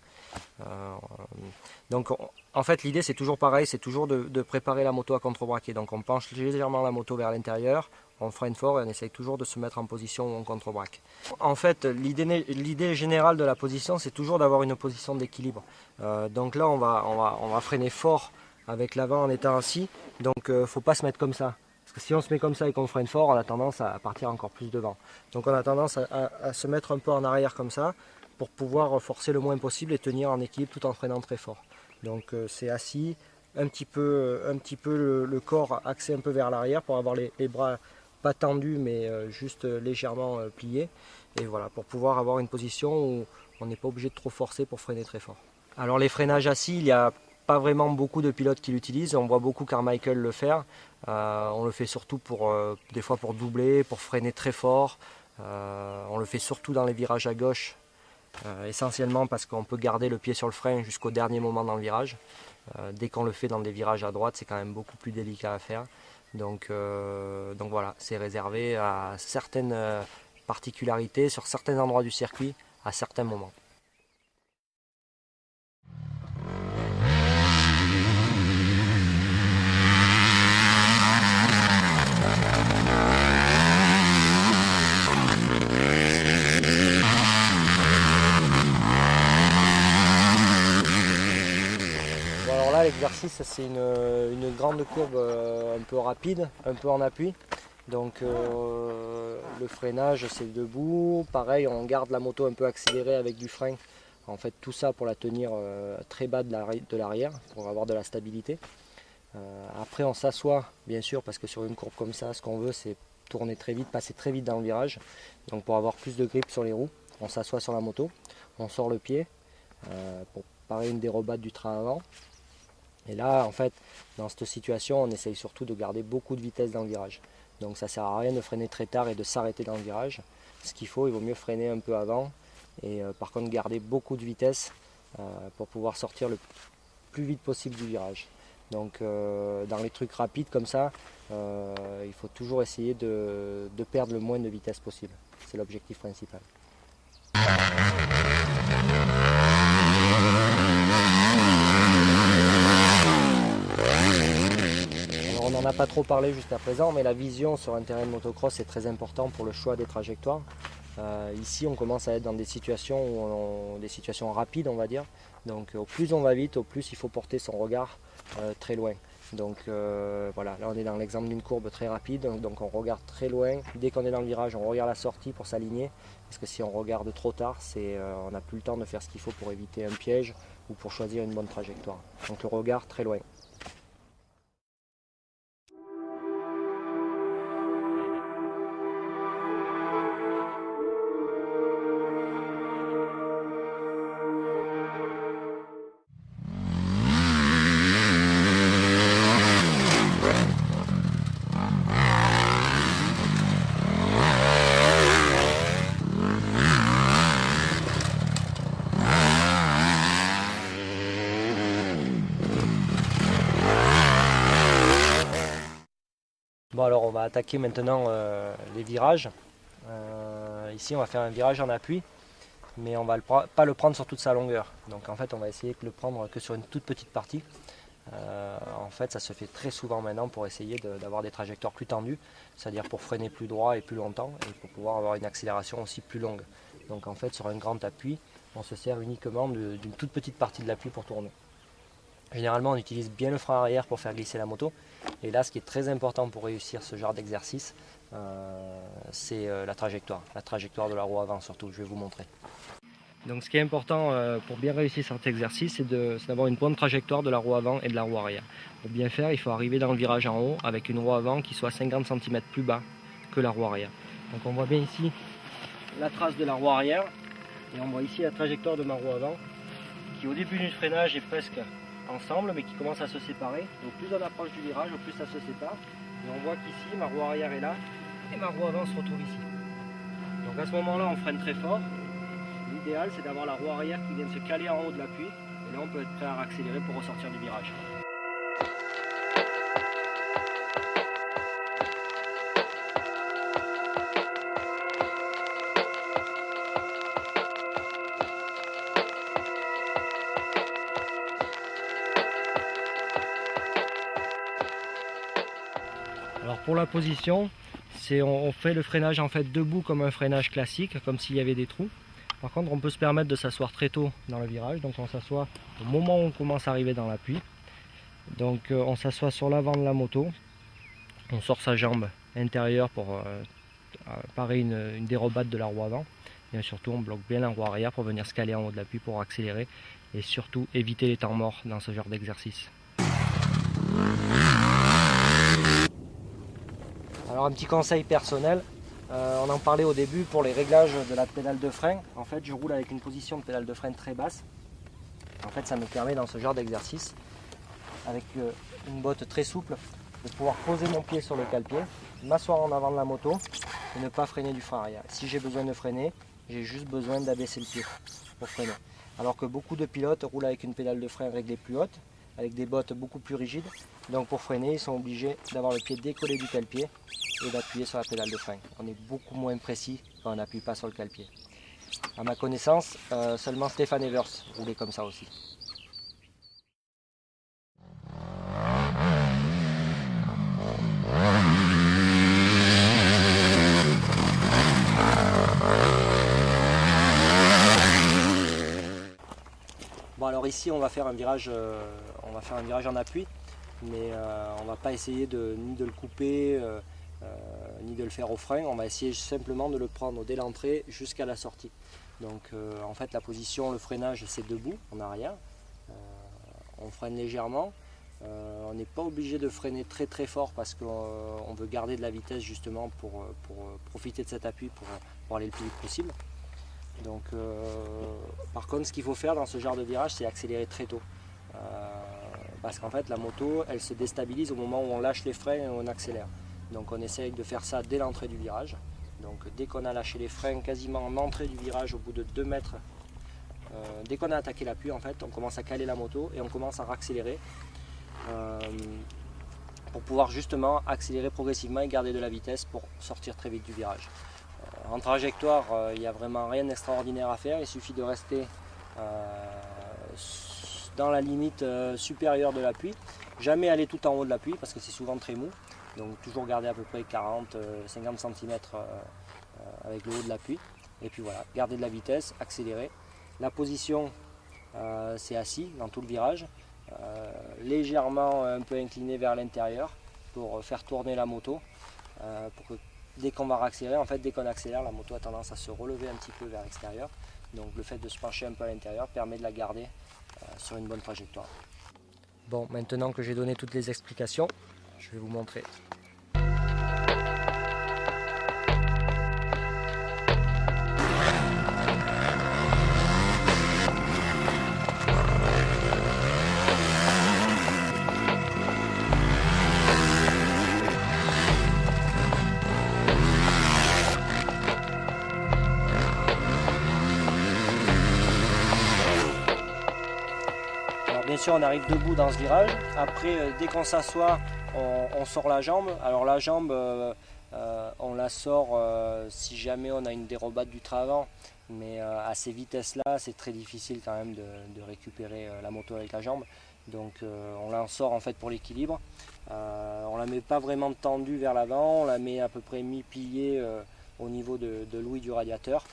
S2: Donc en fait l'idée c'est toujours pareil, c'est toujours de préparer la moto à contrebraquer. Donc on penche légèrement la moto vers l'intérieur, on freine fort et on essaye toujours de se mettre en position où on contrebraque. En fait l'idée générale de la position c'est toujours d'avoir une position d'équilibre. Donc là on va freiner fort avec l'avant en étant assis, donc faut pas se mettre comme ça. Parce que si on se met comme ça et qu'on freine fort, on a tendance à partir encore plus devant. Donc on a tendance à se mettre un peu en arrière comme ça, pour pouvoir forcer le moins possible et tenir en équilibre tout en freinant très fort. Donc c'est assis, un petit peu le corps axé un peu vers l'arrière pour avoir les bras pas tendus mais juste légèrement pliés. Et voilà, pour pouvoir avoir une position où on n'est pas obligé de trop forcer pour freiner très fort. Alors les freinages assis, il y a pas vraiment beaucoup de pilotes qui l'utilisent, on voit beaucoup Carmichael le faire. On le fait surtout des fois pour doubler, pour freiner très fort. On le fait surtout dans les virages à gauche, essentiellement parce qu'on peut garder le pied sur le frein jusqu'au dernier moment dans le virage. Dès qu'on le fait dans des virages à droite, c'est quand même beaucoup plus délicat à faire. Donc voilà, c'est réservé à certaines particularités sur certains endroits du circuit à certains moments. L'exercice c'est une grande courbe un peu rapide, un peu en appui. Donc le freinage c'est debout, pareil on garde la moto un peu accélérée avec du frein. En fait tout ça pour la tenir très bas de l'arrière, pour avoir de la stabilité. Après on s'assoit bien sûr parce que sur une courbe comme ça ce qu'on veut c'est tourner très vite, passer très vite dans le virage. Donc pour avoir plus de grip sur les roues, on s'assoit sur la moto, on sort le pied pour parer une dérobade du train avant. Et là, en fait, dans cette situation, on essaye surtout de garder beaucoup de vitesse dans le virage. Donc ça ne sert à rien de freiner très tard et de s'arrêter dans le virage. Ce qu'il faut, il vaut mieux freiner un peu avant et par contre garder beaucoup de vitesse pour pouvoir sortir le plus vite possible du virage. Donc dans les trucs rapides comme ça, il faut toujours essayer de perdre le moins de vitesse possible. C'est l'objectif principal. On n'en a pas trop parlé jusqu'à présent, mais la vision sur un terrain de motocross est très important pour le choix des trajectoires. Ici, on commence à être dans des situations, des situations rapides, on va dire. Donc, au plus on va vite, au plus il faut porter son regard très loin. Donc voilà, là on est dans l'exemple d'une courbe très rapide, donc on regarde très loin. Dès qu'on est dans le virage, on regarde la sortie pour s'aligner. Parce que si on regarde trop tard, on n'a plus le temps de faire ce qu'il faut pour éviter un piège ou pour choisir une bonne trajectoire. Donc le regard très loin. Bon alors on va attaquer maintenant les virages. Ici on va faire un virage en appui, mais on ne va pas le prendre sur toute sa longueur. Donc en fait on va essayer de le prendre que sur une toute petite partie. En fait ça se fait très souvent maintenant pour essayer d'avoir des trajectoires plus tendues, c'est-à-dire pour freiner plus droit et plus longtemps et pour pouvoir avoir une accélération aussi plus longue. Donc en fait sur un grand appui, on se sert uniquement d'une toute petite partie de l'appui pour tourner. Généralement on utilise bien le frein arrière pour faire glisser la moto. Et là ce qui est très important pour réussir ce genre d'exercice, c'est la trajectoire de la roue avant surtout, je vais vous montrer. Donc ce qui est important pour bien réussir cet exercice, c'est d'avoir une bonne trajectoire de la roue avant et de la roue arrière. Pour bien faire, il faut arriver dans le virage en haut avec une roue avant qui soit 50 cm plus bas que la roue arrière. Donc on voit bien ici la trace de la roue arrière et on voit ici la trajectoire de ma roue avant qui au début du freinage est presque ensemble mais qui commence à se séparer. Donc plus on approche du virage, au plus ça se sépare. Et on voit qu'ici ma roue arrière est là et ma roue avant se retrouve ici. Donc à ce moment-là on freine très fort. L'idéal c'est d'avoir la roue arrière qui vient se caler en haut de l'appui et là on peut être prêt à accélérer pour ressortir du virage. pour la position, on fait le freinage en fait debout comme un freinage classique, comme s'il y avait des trous. Par contre, on peut se permettre de s'asseoir très tôt dans le virage, donc on s'assoit au moment où on commence à arriver dans l'appui. Donc on s'assoit sur l'avant de la moto, on sort sa jambe intérieure pour parer une dérobade de la roue avant. Et surtout, on bloque bien la roue arrière pour venir se caler en haut de l'appui pour accélérer et surtout éviter les temps morts dans ce genre d'exercice. Alors un petit conseil personnel, on en parlait au début pour les réglages de la pédale de frein. En fait, je roule avec une position de pédale de frein très basse. En fait, ça me permet dans ce genre d'exercice, avec une botte très souple, de pouvoir poser mon pied sur le cale-pied, m'asseoir en avant de la moto et ne pas freiner du frein arrière. Si j'ai besoin de freiner, j'ai juste besoin d'abaisser le pied pour freiner. Alors que beaucoup de pilotes roulent avec une pédale de frein réglée plus haute, avec des bottes beaucoup plus rigides. Donc pour freiner, ils sont obligés d'avoir le pied décollé du cale-pied et d'appuyer sur la pédale de frein. On est beaucoup moins précis quand on n'appuie pas sur le cale-pied. À ma connaissance, seulement Stéphane Evers roulait comme ça aussi. Bon, alors ici on va faire un virage en appui, mais on va pas essayer ni de le couper ni de le faire au frein. On va essayer simplement de le prendre dès l'entrée jusqu'à la sortie. Donc en fait la position, le freinage c'est debout en arrière. On freine légèrement. On n'est pas obligé de freiner très très fort parce qu'on veut garder de la vitesse justement pour profiter de cet appui pour aller le plus vite possible. Donc, par contre, ce qu'il faut faire dans ce genre de virage, c'est accélérer très tôt. Parce qu'en fait, la moto, elle se déstabilise au moment où on lâche les freins et on accélère. Donc, on essaye de faire ça dès l'entrée du virage. Donc, dès qu'on a lâché les freins, quasiment en entrée du virage, au bout de 2 mètres, dès qu'on a attaqué l'appui, en fait, on commence à caler la moto et on commence à raccélérer pour pouvoir justement accélérer progressivement et garder de la vitesse pour sortir très vite du virage. En trajectoire, il n'y a vraiment rien d'extraordinaire à faire, il suffit de rester dans la limite supérieure de l'appui, jamais aller tout en haut de l'appui parce que c'est souvent très mou, donc toujours garder à peu près 40-50 cm avec le haut de l'appui, et puis voilà, garder de la vitesse, accélérer. La position, c'est assis dans tout le virage, légèrement un peu incliné vers l'intérieur pour faire tourner la moto, pour que dès qu'on va accélérer, en fait, dès qu'on accélère, la moto a tendance à se relever un petit peu vers l'extérieur. Donc le fait de se pencher un peu à l'intérieur permet de la garder sur une bonne trajectoire. Bon, maintenant que j'ai donné toutes les explications, je vais vous montrer. Bien sûr, on arrive debout dans ce virage. Après, dès qu'on s'assoit, on sort la jambe. Alors la jambe, on la sort si jamais on a une dérobade du train avant. Mais à ces vitesses-là, c'est très difficile quand même de récupérer la moto avec la jambe. Donc on la sort en fait pour l'équilibre. On la met pas vraiment tendue vers l'avant. On la met à peu près mi-pliée au niveau de l'ouïe du radiateur.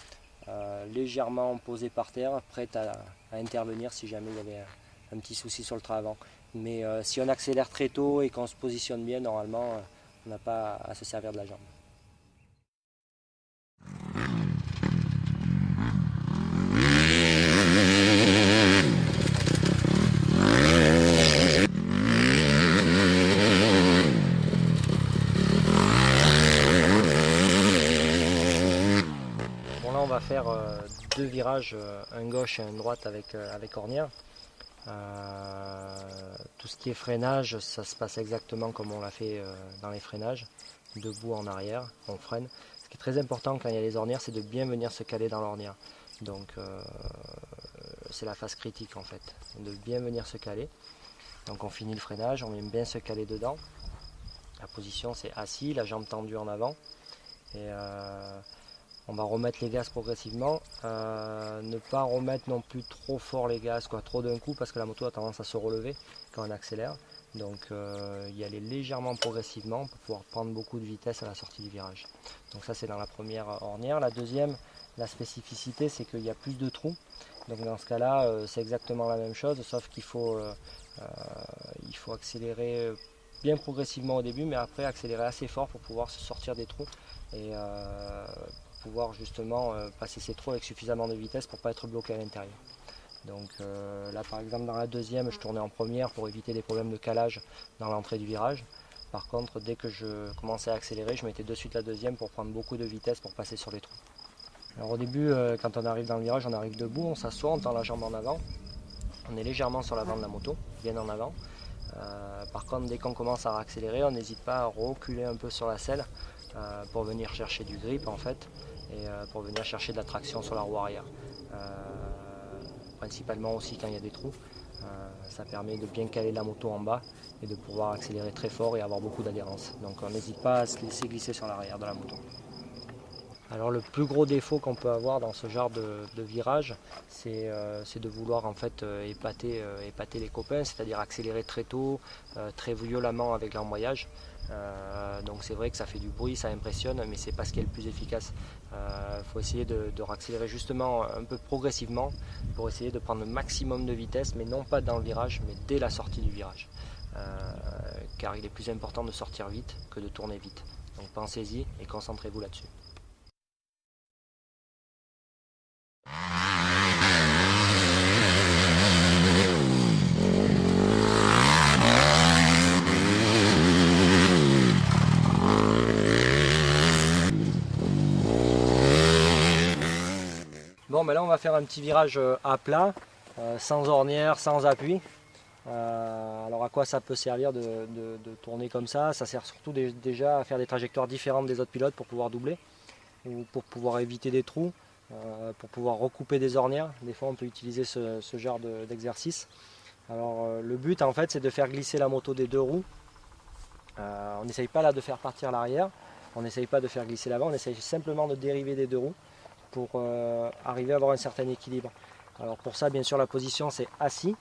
S2: Légèrement posée par terre, prête à intervenir si jamais il y avait un petit souci sur le train avant. Mais si on accélère très tôt et qu'on se positionne bien, normalement, on n'a pas à se servir de la jambe. Bon, là, on va faire 2 virages, un gauche et un droite avec ornière. Tout ce qui est freinage, ça se passe exactement comme on l'a fait dans les freinages, debout en arrière, on freine. Ce qui est très important quand il y a les ornières, c'est de bien venir se caler dans l'ornière. Donc c'est la phase critique en fait, de bien venir se caler. Donc on finit le freinage, on vient bien se caler dedans. La position c'est assis, la jambe tendue en avant. Et on va remettre les gaz progressivement, ne pas remettre non plus trop fort les gaz, trop d'un coup parce que la moto a tendance à se relever quand on accélère. Donc y aller légèrement progressivement pour pouvoir prendre beaucoup de vitesse à la sortie du virage. Donc ça c'est dans la première ornière. La deuxième, la spécificité, c'est qu'il y a plus de trous. Donc dans ce cas-là, c'est exactement la même chose, sauf qu'il faut accélérer bien progressivement au début, mais après accélérer assez fort pour pouvoir se sortir des trous et pouvoir justement passer ces trous avec suffisamment de vitesse pour ne pas être bloqué à l'intérieur. Donc là par exemple dans la deuxième, je tournais en première pour éviter des problèmes de calage dans l'entrée du virage. Par contre, dès que je commençais à accélérer, je mettais de suite la deuxième pour prendre beaucoup de vitesse pour passer sur les trous. Alors au début, quand on arrive dans le virage, on arrive debout, on s'assoit, on tend la jambe en avant. On est légèrement sur l'avant de la moto, bien en avant. Par contre, dès qu'on commence à accélérer, on n'hésite pas à reculer un peu sur la selle pour venir chercher du grip en fait et pour venir chercher de la traction sur la roue arrière. Principalement aussi quand il y a des trous. Ça permet de bien caler la moto en bas et de pouvoir accélérer très fort et avoir beaucoup d'adhérence. Donc on n'hésite pas à se laisser glisser sur l'arrière de la moto. Alors le plus gros défaut qu'on peut avoir dans ce genre de virage, c'est de vouloir en fait épater les copains, c'est-à-dire accélérer très tôt, très violemment avec l'embrayage. Donc c'est vrai que ça fait du bruit, ça impressionne, mais c'est pas ce qui est le plus efficace. Faut essayer de accélérer justement un peu progressivement pour essayer de prendre le maximum de vitesse, mais non pas dans le virage, mais dès la sortie du virage. Car il est plus important de sortir vite que de tourner vite. Donc pensez-y et concentrez-vous là-dessus. Bon, ben là on va faire un petit virage à plat, sans ornière, sans appui. Alors à quoi ça peut servir de tourner comme ça? Ça sert surtout déjà à faire des trajectoires différentes des autres pilotes pour pouvoir doubler ou pour pouvoir éviter des trous, pour pouvoir recouper des ornières. Des fois on peut utiliser ce genre d'exercice. Alors le but en fait c'est de faire glisser la moto des deux roues. On n'essaye pas là de faire partir l'arrière, on n'essaye pas de faire glisser l'avant, on essaye simplement de dériver des deux roues pour arriver à avoir un certain équilibre. Alors pour ça bien sûr la position c'est assis.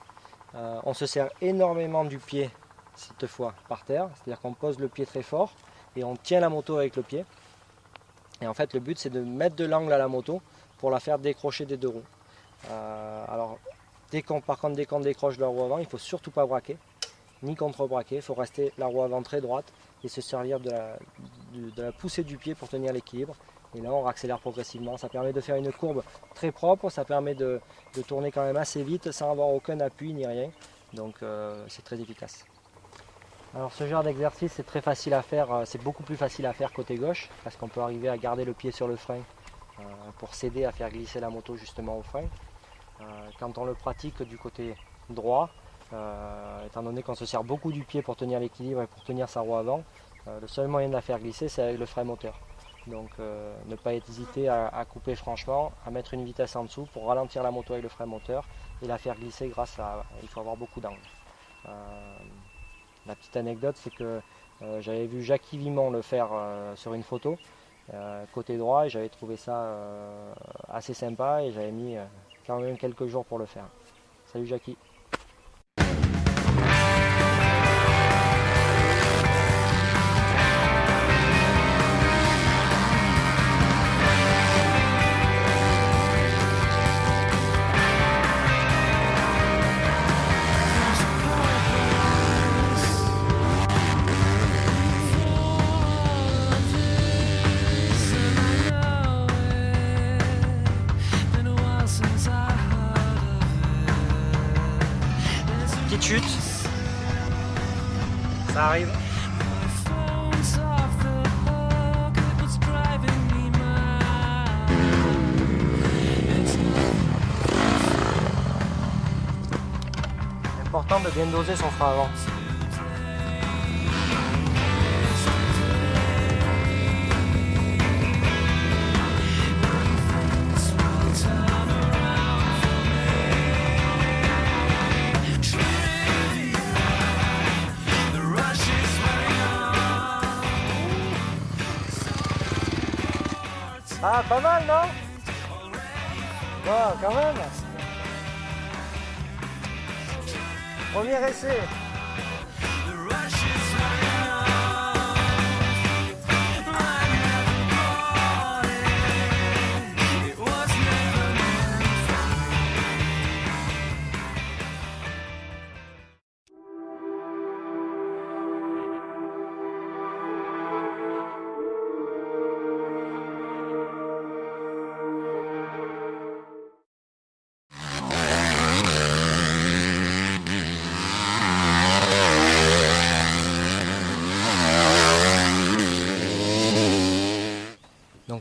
S2: On se sert énormément du pied cette fois par terre, c'est-à-dire qu'on pose le pied très fort et on tient la moto avec le pied. Et en fait le but c'est de mettre de l'angle à la moto pour la faire décrocher des deux roues. Alors par contre dès qu'on décroche la roue avant, il ne faut surtout pas braquer, ni contre-braquer, il faut rester la roue avant très droite et se servir de la poussée du pied pour tenir l'équilibre. Et là on accélère progressivement, ça permet de faire une courbe très propre, ça permet de tourner quand même assez vite sans avoir aucun appui ni rien, donc c'est très efficace. Alors ce genre d'exercice c'est très facile à faire, c'est beaucoup plus facile à faire côté gauche, parce qu'on peut arriver à garder le pied sur le frein pour s'aider à faire glisser la moto justement au frein. Quand on le pratique du côté droit, étant donné qu'on se sert beaucoup du pied pour tenir l'équilibre et pour tenir sa roue avant, le seul moyen de la faire glisser c'est avec le frein moteur. Donc ne pas hésiter à couper franchement, à mettre une vitesse en dessous pour ralentir la moto avec le frein moteur et la faire glisser grâce à... Il faut avoir beaucoup d'angle. La petite anecdote c'est que j'avais vu Jackie Vimon le faire sur une photo côté droit et j'avais trouvé ça assez sympa et j'avais mis quand même quelques jours pour le faire. Salut Jackie! Petite chute, ça arrive. Important de bien doser son frein avant. Ah, pas mal, non? Bon, quand même. Premier essai.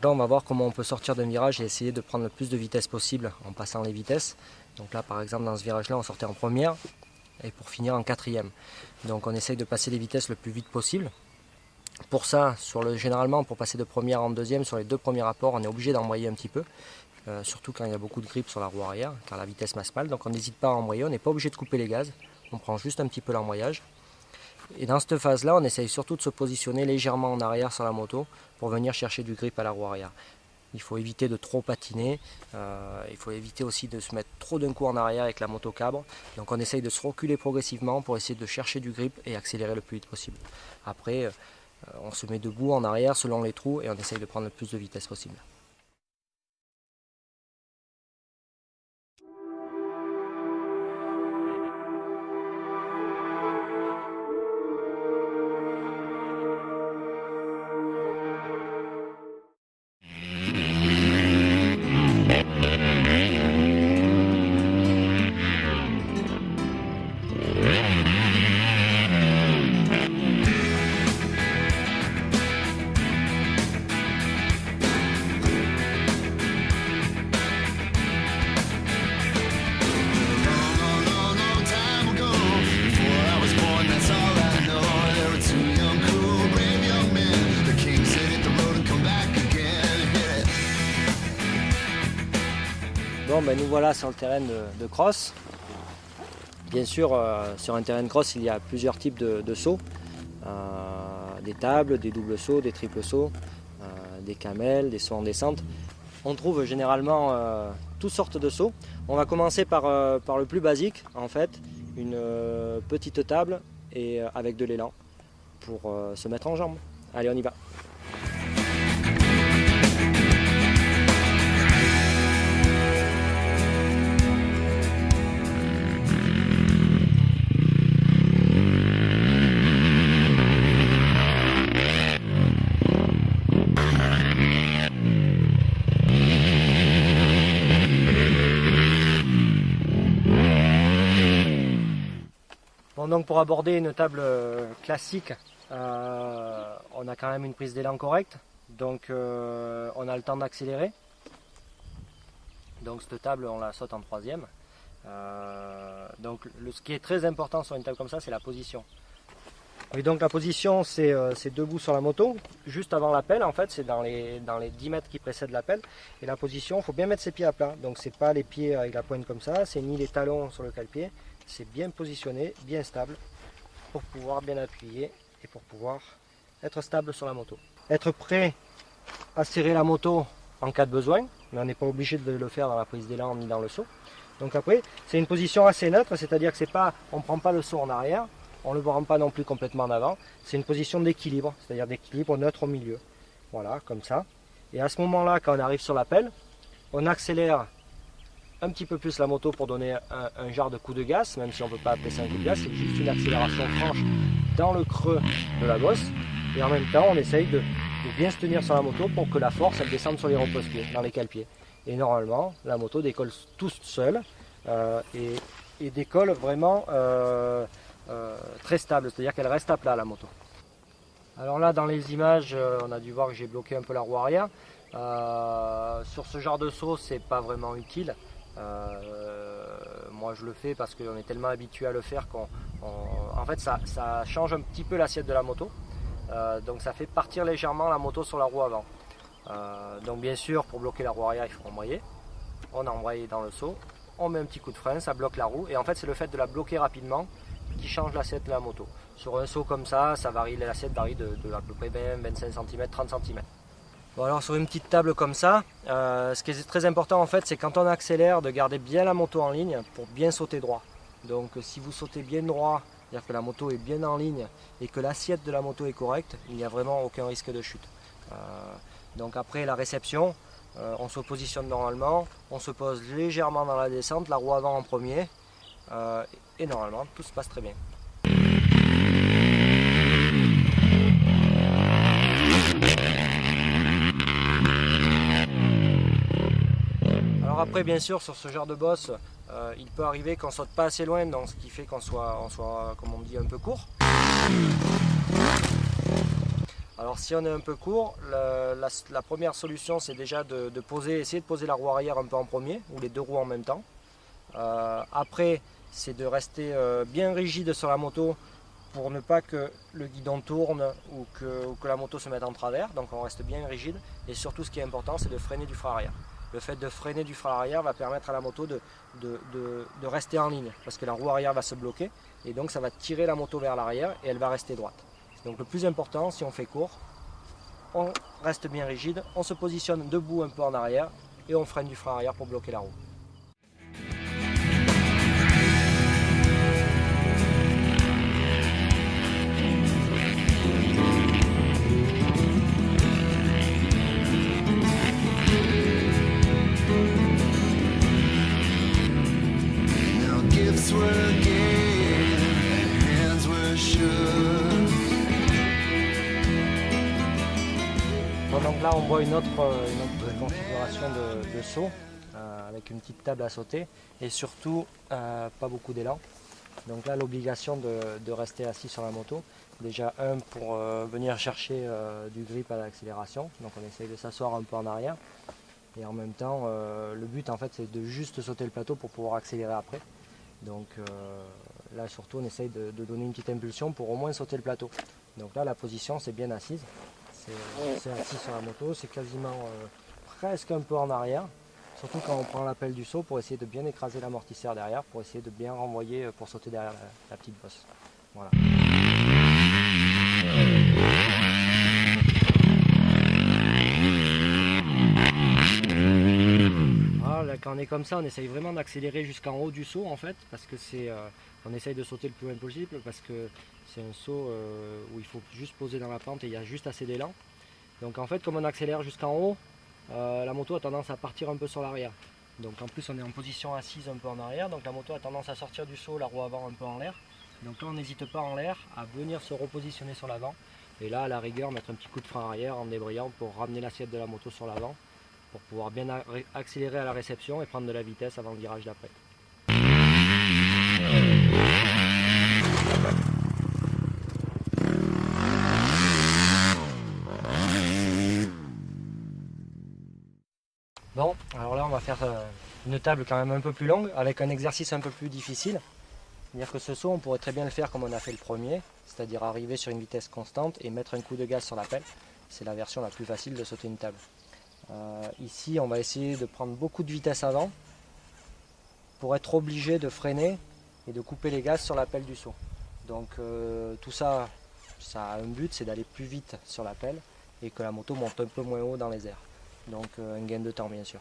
S2: là on va voir comment on peut sortir d'un virage et essayer de prendre le plus de vitesse possible en passant les vitesses. Donc là par exemple dans ce virage là on sortait en première et pour finir en quatrième. Donc on essaye de passer les vitesses le plus vite possible. Pour ça, généralement pour passer de première en deuxième, sur les 2 premiers rapports, on est obligé d'embrayer un petit peu. Surtout quand il y a beaucoup de grippe sur la roue arrière, car la vitesse masse mal. Donc on n'hésite pas à embrayer, on n'est pas obligé de couper les gaz. On prend juste un petit peu l'embrayage. Et dans cette phase-là, on essaye surtout de se positionner légèrement en arrière sur la moto pour venir chercher du grip à la roue arrière. Il faut éviter de trop patiner, il faut éviter aussi de se mettre trop d'un coup en arrière avec la moto cabre. Donc on essaye de se reculer progressivement pour essayer de chercher du grip et accélérer le plus vite possible. Après, on se met debout en arrière selon les trous et on essaye de prendre le plus de vitesse possible. Bon, ben nous voilà sur le terrain de cross. Bien sûr, sur un terrain de cross, il y a plusieurs types de sauts. Des tables, des doubles sauts, des triples sauts, des camels, des sauts en descente. On trouve généralement toutes sortes de sauts. On va commencer par le plus basique, en fait, une petite table et avec de l'élan pour se mettre en jambes. Allez, on y va. Bon, donc pour aborder une table classique, on a quand même une prise d'élan correcte, donc on a le temps d'accélérer. Donc cette table on la saute en troisième. Donc ce qui est très important sur une table comme ça, c'est la position. Et donc la position, c'est debout sur la moto, juste avant l'appel, en fait, c'est dans les 10 mètres qui précèdent l'appel. Et la position, il faut bien mettre ses pieds à plat. Donc c'est pas les pieds avec la pointe comme ça, c'est ni les talons sur le cale-pied. C'est bien positionné, bien stable, pour pouvoir bien appuyer et pour pouvoir être stable sur la moto. Être prêt à serrer la moto en cas de besoin, mais on n'est pas obligé de le faire dans la prise d'élan ni dans le saut. Donc après, c'est une position assez neutre, c'est-à-dire que on ne prend pas le saut en arrière, on ne le rend pas non plus complètement en avant. C'est une position d'équilibre, c'est-à-dire d'équilibre neutre au milieu. Voilà, comme ça. Et à ce moment-là, quand on arrive sur l'appel, on accélère un petit peu plus la moto pour donner un genre de coup de gaz, même si on ne peut pas appeler ça un coup de gaz, c'est juste une accélération franche dans le creux de la bosse. Et en même temps, on essaye de bien se tenir sur la moto pour que la force elle descende sur les repose-pieds, dans les cale-pieds. Et normalement, la moto décolle toute seule et décolle vraiment très stable, c'est-à-dire qu'elle reste à plat la moto. Alors là, dans les images, on a dû voir que j'ai bloqué un peu la roue arrière. Sur ce genre de saut, c'est pas vraiment utile. Moi je le fais parce qu'on est tellement habitué à le faire en fait ça change un petit peu l'assiette de la moto, donc ça fait partir légèrement la moto sur la roue avant. Donc bien sûr pour bloquer la roue arrière il faut embrayer, on embraye dans le saut, on met un petit coup de frein, ça bloque la roue et en fait c'est le fait de la bloquer rapidement qui change l'assiette de la moto. Sur un saut comme ça varie, l'assiette varie de à peu près 20, 25 cm, 30 cm. Bon alors sur une petite table comme ça, ce qui est très important en fait c'est quand on accélère de garder bien la moto en ligne pour bien sauter droit. Donc si vous sautez bien droit, c'est-à-dire que la moto est bien en ligne et que l'assiette de la moto est correcte, il n'y a vraiment aucun risque de chute. Donc après la réception, on se positionne normalement, on se pose légèrement dans la descente, la roue avant en premier et normalement tout se passe très bien. Alors après bien sûr sur ce genre de bosse il peut arriver qu'on saute pas assez loin, donc ce qui fait qu'on soit comme on dit un peu court. Alors si on est un peu court, la première solution c'est déjà essayer de poser la roue arrière un peu en premier, ou les deux roues en même temps. Après c'est de rester bien rigide sur la moto pour ne pas que le guidon tourne ou que la moto se mette en travers, donc on reste bien rigide. Et surtout ce qui est important c'est de freiner du frein arrière. Le fait de freiner du frein arrière va permettre à la moto de rester en ligne, parce que la roue arrière va se bloquer et donc ça va tirer la moto vers l'arrière et elle va rester droite. Donc le plus important, si on fait court, on reste bien rigide, on se positionne debout un peu en arrière et on freine du frein arrière pour bloquer la roue. Donc là on voit une autre configuration de saut avec une petite table à sauter et surtout pas beaucoup d'élan. Donc là l'obligation de rester assis sur la moto. Déjà pour venir chercher du grip à l'accélération, donc on essaye de s'asseoir un peu en arrière et en même temps le but en fait c'est de juste sauter le plateau pour pouvoir accélérer après. Donc là surtout on essaye de donner une petite impulsion pour au moins sauter le plateau. Donc là la position c'est bien assise. C'est assis sur la moto, c'est quasiment presque un peu en arrière, surtout quand on prend l'appel du saut pour essayer de bien écraser l'amortisseur derrière, pour essayer de bien renvoyer pour sauter derrière la petite bosse. Voilà. Voilà, quand on est comme ça, on essaye vraiment d'accélérer jusqu'en haut du saut en fait, parce que on essaye de sauter le plus loin possible, parce que c'est un saut où il faut juste poser dans la pente et il y a juste assez d'élan. Donc en fait comme on accélère jusqu'en haut, la moto a tendance à partir un peu sur l'arrière. Donc en plus on est en position assise un peu en arrière, donc la moto a tendance à sortir du saut, la roue avant un peu en l'air. Donc là on n'hésite pas en l'air à venir se repositionner sur l'avant. Et là à la rigueur mettre un petit coup de frein arrière en débrayant pour ramener l'assiette de la moto sur l'avant, pour pouvoir bien accélérer à la réception et prendre de la vitesse avant le virage d'après. Bon, alors là on va faire une table quand même un peu plus longue avec un exercice un peu plus difficile. C'est-à-dire que ce saut on pourrait très bien le faire comme on a fait le premier, c'est-à-dire arriver sur une vitesse constante et mettre un coup de gaz sur la pelle. C'est la version la plus facile de sauter une table. Ici on va essayer de prendre beaucoup de vitesse avant pour être obligé de freiner et de couper les gaz sur la pelle du saut. Donc tout ça, ça a un but, c'est d'aller plus vite sur la pelle et que la moto monte un peu moins haut dans les airs. Donc un gain de temps bien sûr.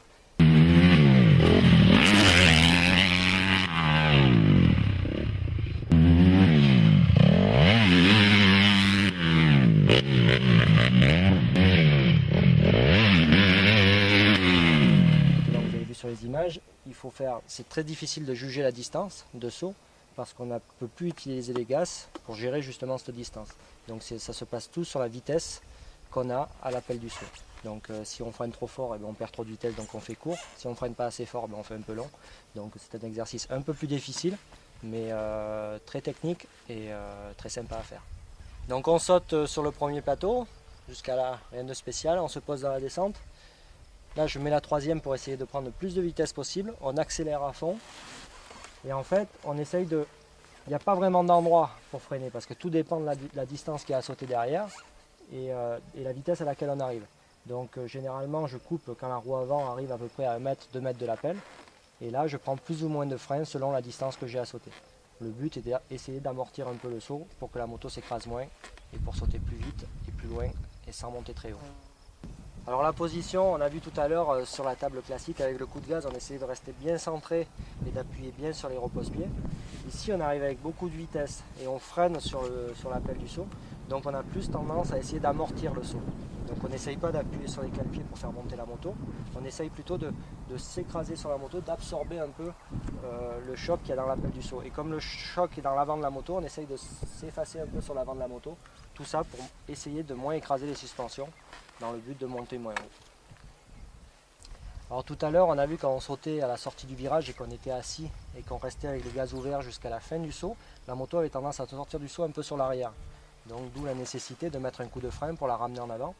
S2: Donc vous avez vu sur les images, c'est très difficile de juger la distance de saut parce qu'on ne peut plus utiliser les gaz pour gérer justement cette distance. Donc ça se passe tout sur la vitesse qu'on a à l'appel du saut. Donc si on freine trop fort, on perd trop de vitesse, donc on fait court. Si on freine pas assez fort, on fait un peu long. Donc c'est un exercice un peu plus difficile, mais très technique et très sympa à faire. Donc on saute sur le premier plateau, jusqu'à là, rien de spécial, on se pose dans la descente. Là je mets la troisième pour essayer de prendre le plus de vitesse possible, on accélère à fond. Et en fait, on essaye de... Il n'y a pas vraiment d'endroit pour freiner, parce que tout dépend de la distance qu'il y a à sauter derrière et la vitesse à laquelle on arrive. Donc généralement je coupe quand la roue avant arrive à peu près à 1 mètre, 2 mètres de la pelle. Et là je prends plus ou moins de frein selon la distance que j'ai à sauter. Le but est d'essayer d'amortir un peu le saut pour que la moto s'écrase moins et pour sauter plus vite et plus loin et sans monter très haut. Alors la position, on a vu tout à l'heure sur la table classique avec le coup de gaz, on essayait de rester bien centré et d'appuyer bien sur les repose-pieds. Ici on arrive avec beaucoup de vitesse et on freine sur la pelle du saut. Donc on a plus tendance à essayer d'amortir le saut. Donc on n'essaye pas d'appuyer sur les cale-pieds pour faire monter la moto, on essaye plutôt de s'écraser sur la moto, d'absorber un peu le choc qu'il y a dans la pelle du saut. Et comme le choc est dans l'avant de la moto, on essaye de s'effacer un peu sur l'avant de la moto. Tout ça pour essayer de moins écraser les suspensions dans le but de monter moins haut. Alors tout à l'heure on a vu quand on sautait à la sortie du virage et qu'on était assis et qu'on restait avec le gaz ouvert jusqu'à la fin du saut, la moto avait tendance à sortir du saut un peu sur l'arrière. Donc d'où la nécessité de mettre un coup de frein pour la ramener en avant.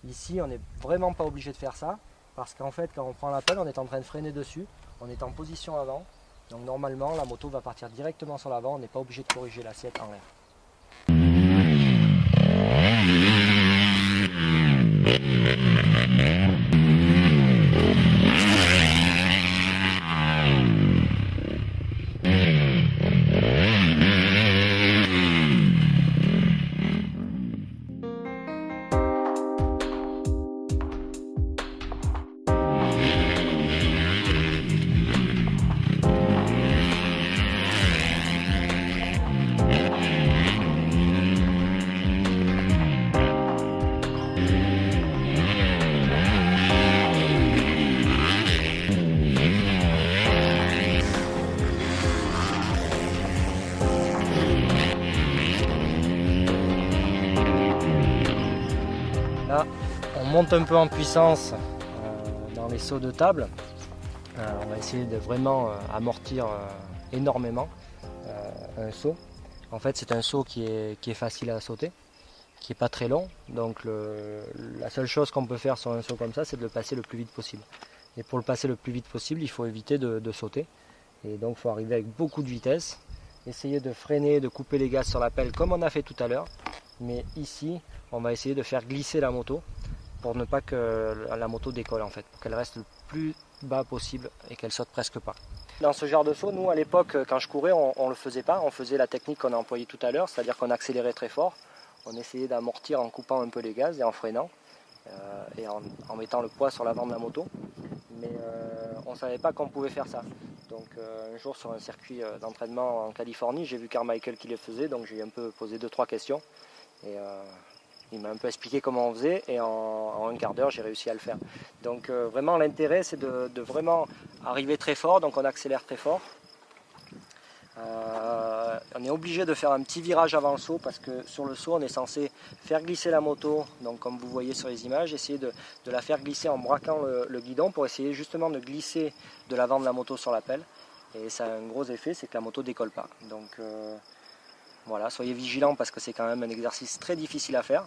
S2: Ici, on n'est vraiment pas obligé de faire ça, parce qu'en fait, quand on prend la pelle, on est en train de freiner dessus, on est en position avant. Donc normalement, la moto va partir directement sur l'avant, on n'est pas obligé de corriger l'assiette en l'air. Là, on monte un peu en puissance dans les sauts de table. On va essayer de vraiment amortir énormément un saut. En fait, c'est un saut qui est facile à sauter, qui n'est pas très long. Donc la seule chose qu'on peut faire sur un saut comme ça, c'est de le passer le plus vite possible. Et pour le passer le plus vite possible, il faut éviter de sauter. Et donc il faut arriver avec beaucoup de vitesse, essayer de freiner, de couper les gaz sur la pelle comme on a fait tout à l'heure. Mais ici, on va essayer de faire glisser la moto pour ne pas que la moto décolle en fait, pour qu'elle reste le plus bas possible et qu'elle saute presque pas. Dans ce genre de saut, nous à l'époque, quand je courais, on ne le faisait pas, on faisait la technique qu'on a employée tout à l'heure, c'est-à-dire qu'on accélérait très fort, on essayait d'amortir en coupant un peu les gaz et en freinant et en mettant le poids sur l'avant de la moto, mais on ne savait pas qu'on pouvait faire ça. Donc un jour sur un circuit d'entraînement en Californie, j'ai vu Carmichael qui le faisait, donc j'ai un peu posé 2-3 questions. Et il m'a un peu expliqué comment on faisait et en un quart d'heure j'ai réussi à le faire. Donc vraiment l'intérêt c'est de vraiment arriver très fort, donc on accélère très fort. On est obligé de faire un petit virage avant le saut parce que sur le saut on est censé faire glisser la moto, donc comme vous voyez sur les images, essayer de la faire glisser en braquant le guidon pour essayer justement de glisser de l'avant de la moto sur la pelle. Et ça a un gros effet, c'est que la moto ne décolle pas. Donc voilà, soyez vigilants parce que c'est quand même un exercice très difficile à faire.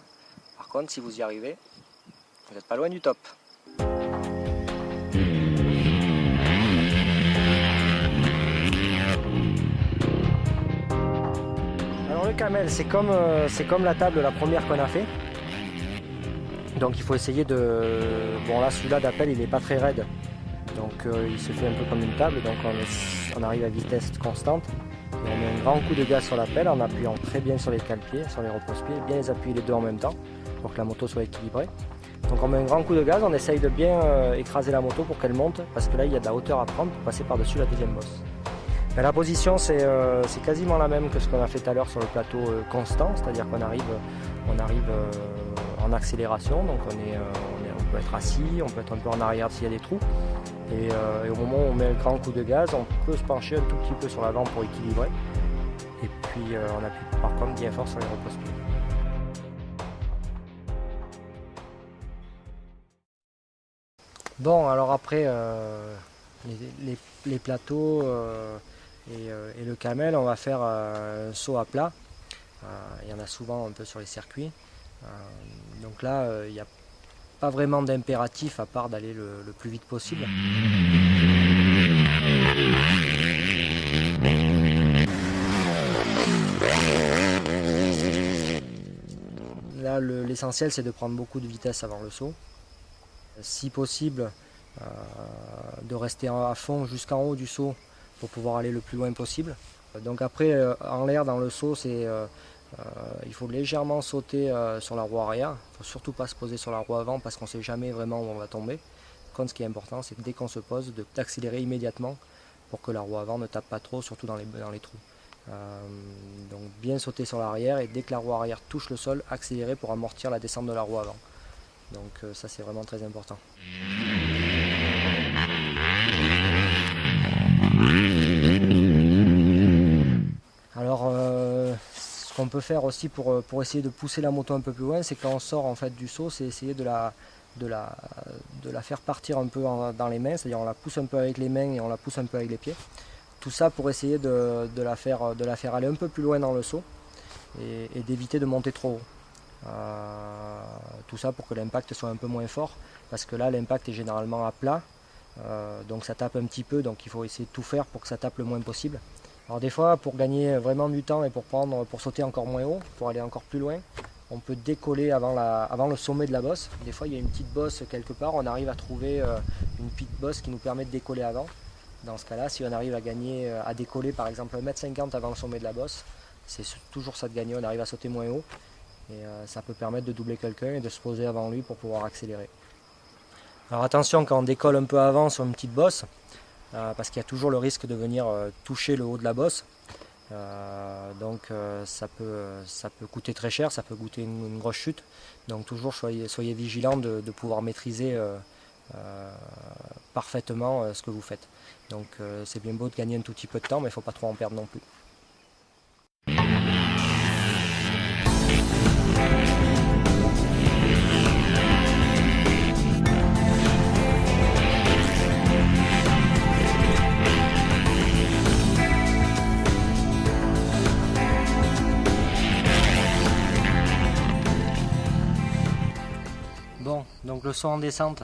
S2: Par contre, si vous y arrivez, vous n'êtes pas loin du top. Alors le camel, c'est comme la table la première qu'on a fait. Donc il faut essayer de... Bon là, celui-là d'appel, il n'est pas très raide. Donc il se fait un peu comme une table, donc on arrive à vitesse constante. Et on met un grand coup de gaz sur la pelle en appuyant très bien sur les cale-pieds, sur les repose-pieds, bien les appuyer les deux en même temps pour que la moto soit équilibrée. Donc on met un grand coup de gaz, on essaye de bien écraser la moto pour qu'elle monte parce que là il y a de la hauteur à prendre pour passer par-dessus la deuxième bosse. Mais la position c'est quasiment la même que ce qu'on a fait tout à l'heure sur le plateau constant, c'est-à-dire qu'on arrive en accélération, donc on peut être assis, on peut être un peu en arrière s'il y a des trous. Et au moment où on met un grand coup de gaz, on peut se pencher un tout petit peu sur l'avant pour équilibrer. Et puis on appuie par contre bien fort sur les repose-pieds. Bon, alors après les plateaux et le camel, on va faire un saut à plat. Il y en a souvent un peu sur les circuits. Donc là, il n'y a pas vraiment d'impératif à part d'aller le plus vite possible. Là, l'essentiel c'est de prendre beaucoup de vitesse avant le saut. Si possible, de rester à fond jusqu'en haut du saut pour pouvoir aller le plus loin possible. Donc après, en l'air dans le saut, il faut légèrement sauter sur la roue arrière. Il ne faut surtout pas se poser sur la roue avant parce qu'on ne sait jamais vraiment où on va tomber. Par contre, ce qui est important, c'est dès qu'on se pose, d'accélérer immédiatement pour que la roue avant ne tape pas trop, surtout dans les trous. Donc bien sauter sur l'arrière et dès que la roue arrière touche le sol, accélérer pour amortir la descente de la roue avant. Donc ça c'est vraiment très important. Alors ce qu'on peut faire aussi pour essayer de pousser la moto un peu plus loin, c'est quand on sort en fait du saut, c'est essayer de la faire partir un peu dans les mains, c'est-à-dire on la pousse un peu avec les mains et on la pousse un peu avec les pieds. Tout ça pour essayer de la faire aller un peu plus loin dans le saut. et d'éviter de monter trop haut. Tout ça pour que l'impact soit un peu moins fort, parce que là l'impact est généralement à plat, donc ça tape un petit peu, donc il faut essayer de tout faire pour que ça tape le moins possible. Alors des fois, pour gagner vraiment du temps et pour sauter encore moins haut, pour aller encore plus loin, on peut décoller avant le sommet de la bosse. Des fois il y a une petite bosse quelque part, on arrive à trouver une petite bosse qui nous permet de décoller avant. Dans ce cas-là, si on arrive à décoller par exemple 1,50 m avant le sommet de la bosse, c'est toujours ça de gagner, on arrive à sauter moins haut. Et ça peut permettre de doubler quelqu'un et de se poser avant lui pour pouvoir accélérer. Alors attention quand on décolle un peu avant sur une petite bosse, parce qu'il y a toujours le risque de venir toucher le haut de la bosse. Donc ça peut coûter très cher, ça peut coûter une grosse chute. Donc toujours soyez vigilants de pouvoir maîtriser parfaitement ce que vous faites. Donc c'est bien beau de gagner un tout petit peu de temps, mais il ne faut pas trop en perdre non plus. Bon, donc le saut en descente,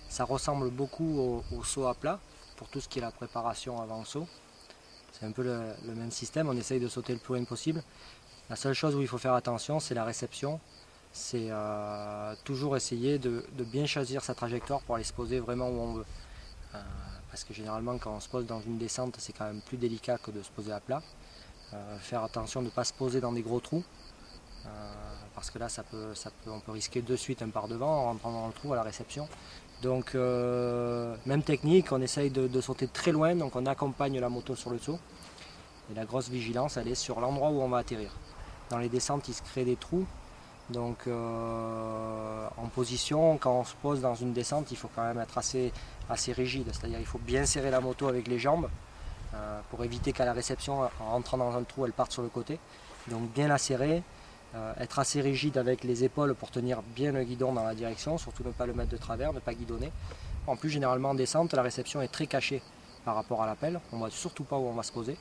S2: ça ressemble beaucoup au saut à plat, pour tout ce qui est la préparation avant le saut. C'est un peu le même système, on essaye de sauter le plus loin possible. La seule chose où il faut faire attention, c'est la réception. C'est toujours essayer de bien choisir sa trajectoire pour aller se poser vraiment où on veut. Parce que généralement quand on se pose dans une descente, c'est quand même plus délicat que de se poser à plat. Faire attention de ne pas se poser dans des gros trous. Parce que là on peut risquer de suite un par devant en rentrant dans le trou à la réception. Donc même technique, on essaye de sauter très loin, donc on accompagne la moto sur le saut. Et la grosse vigilance, elle est sur l'endroit où on va atterrir. Dans les descentes, il se crée des trous. Donc en position, quand on se pose dans une descente, il faut quand même être assez rigide. C'est-à-dire qu'il faut bien serrer la moto avec les jambes pour éviter qu'à la réception, en rentrant dans un trou, elle parte sur le côté. Donc bien la serrer. Être assez rigide avec les épaules pour tenir bien le guidon dans la direction, surtout ne pas le mettre de travers, ne pas guidonner. En plus, généralement en descente, la réception est très cachée par rapport à la pelle. On ne voit surtout pas où on va se poser.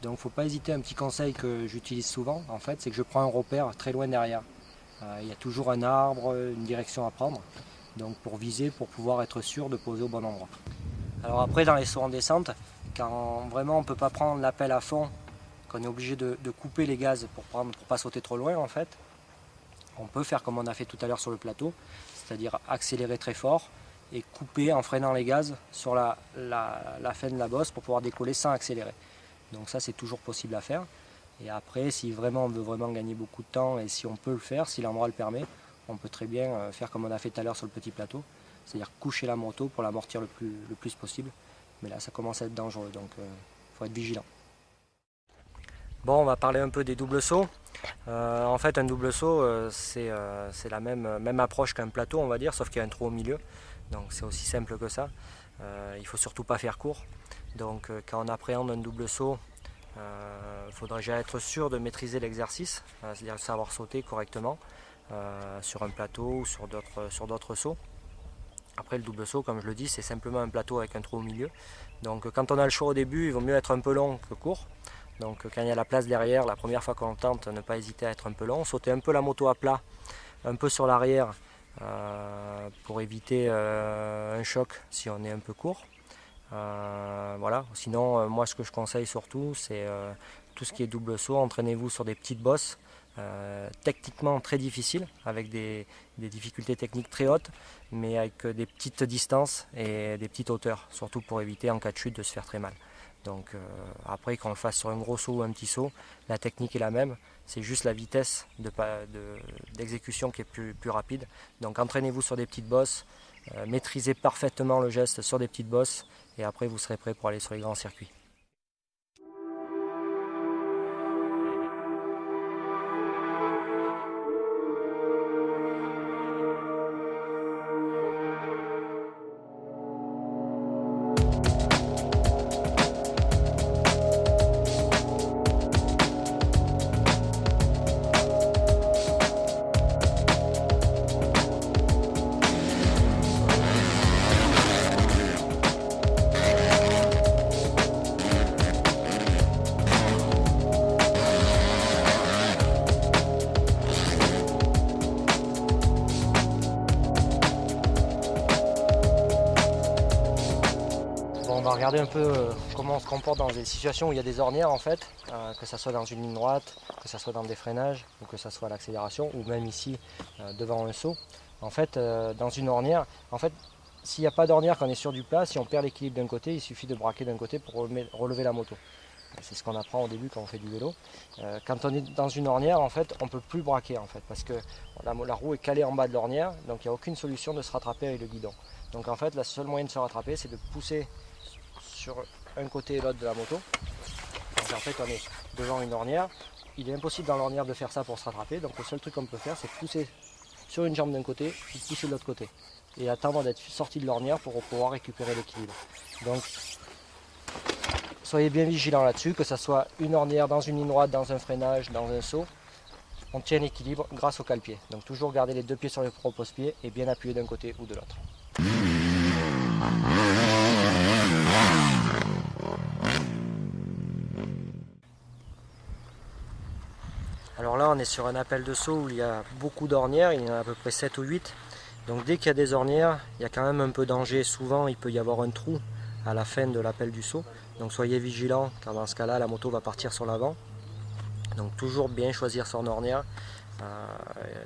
S2: Donc il ne faut pas hésiter. Un petit conseil que j'utilise souvent, en fait, c'est que je prends un repère très loin derrière. Il y a toujours un arbre, une direction à prendre, donc pour viser, pour pouvoir être sûr de poser au bon endroit. Alors après, dans les sauts en descente, quand vraiment on ne peut pas prendre la pelle à fond, qu'on est obligé de couper les gaz pour pas sauter trop loin en fait, on peut faire comme on a fait tout à l'heure sur le plateau, c'est-à-dire accélérer très fort et couper en freinant les gaz sur la fin de la bosse pour pouvoir décoller sans accélérer. Donc ça c'est toujours possible à faire. Et après, si vraiment on veut vraiment gagner beaucoup de temps et si on peut le faire, si l'endroit le permet, on peut très bien faire comme on a fait tout à l'heure sur le petit plateau, c'est-à-dire coucher la moto pour l'amortir le plus possible. Mais là ça commence à être dangereux, donc il faut être vigilant. Bon, on va parler un peu des doubles sauts. En fait, un double saut, c'est la même approche qu'un plateau, on va dire, sauf qu'il y a un trou au milieu. Donc c'est aussi simple que ça. Il ne faut surtout pas faire court. Donc quand on appréhende un double saut, il faudrait déjà être sûr de maîtriser l'exercice, c'est-à-dire savoir sauter correctement sur un plateau ou sur d'autres sauts. Après, le double saut, comme je le dis, c'est simplement un plateau avec un trou au milieu. Donc quand on a le choix au début, il vaut mieux être un peu long que court. Donc quand il y a la place derrière, la première fois qu'on tente, ne pas hésiter à être un peu long. Sauter un peu la moto à plat, un peu sur l'arrière pour éviter un choc si on est un peu court. Voilà. Sinon, moi ce que je conseille surtout, c'est tout ce qui est double saut. Entraînez-vous sur des petites bosses, techniquement très difficiles, avec des difficultés techniques très hautes, mais avec des petites distances et des petites hauteurs, surtout pour éviter en cas de chute de se faire très mal. Donc après, qu'on le fasse sur un gros saut ou un petit saut, la technique est la même, c'est juste la vitesse d'exécution qui est plus rapide. Donc entraînez-vous sur des petites bosses, maîtrisez parfaitement le geste sur des petites bosses et après vous serez prêt pour aller sur les grands circuits. on va regarder un peu comment on se comporte dans des situations où il y a des ornières en fait, que ce soit dans une ligne droite, que ce soit dans des freinages, ou que ce soit à l'accélération, ou même ici devant un saut. En fait, dans une ornière, en fait, s'il n'y a pas d'ornière, qu'on est sur du plat, si on perd l'équilibre d'un côté, il suffit de braquer d'un côté pour relever la moto. C'est ce qu'on apprend au début quand on fait du vélo. Quand on est dans une ornière, en fait, on ne peut plus braquer en fait, parce que la roue est calée en bas de l'ornière, donc il n'y a aucune solution de se rattraper avec le guidon. Donc en fait, le seul moyen de se rattraper, c'est de pousser sur un côté et l'autre de la moto. Donc en fait, on est devant une ornière. Il est impossible dans l'ornière de faire ça pour se rattraper, donc le seul truc qu'on peut faire, c'est pousser sur une jambe d'un côté, puis pousser de l'autre côté. Et attendre d'être sorti de l'ornière pour pouvoir récupérer l'équilibre. Donc soyez bien vigilants là-dessus, que ce soit une ornière dans une ligne droite, dans un freinage, dans un saut, on tient l'équilibre grâce au cale-pied. Donc toujours garder les deux pieds sur les repose-pieds et bien appuyer d'un côté ou de l'autre. Alors là on est sur un appel de saut où il y a beaucoup d'ornières, il y en a à peu près 7 ou 8. Donc dès qu'il y a des ornières, il y a quand même un peu de danger. Souvent il peut y avoir un trou à la fin de l'appel du saut. Donc soyez vigilants car dans ce cas-là la moto va partir sur l'avant. Donc toujours bien choisir son ornière,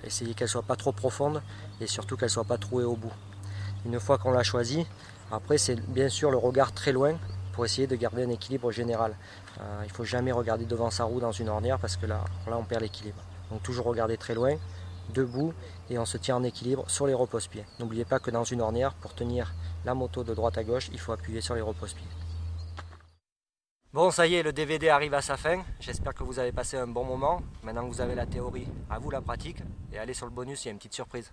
S2: essayez qu'elle ne soit pas trop profonde et surtout qu'elle ne soit pas trouée au bout. Une fois qu'on l'a choisie, après c'est bien sûr le regard très loin pour essayer de garder un équilibre général. Il ne faut jamais regarder devant sa roue dans une ornière parce que là on perd l'équilibre. Donc toujours regarder très loin, debout et on se tient en équilibre sur les repose-pieds. N'oubliez pas que dans une ornière, pour tenir la moto de droite à gauche, il faut appuyer sur les repose-pieds. Bon, ça y est, le DVD arrive à sa fin. J'espère que vous avez passé un bon moment. Maintenant que vous avez la théorie, à vous la pratique. Et allez sur le bonus, il y a une petite surprise.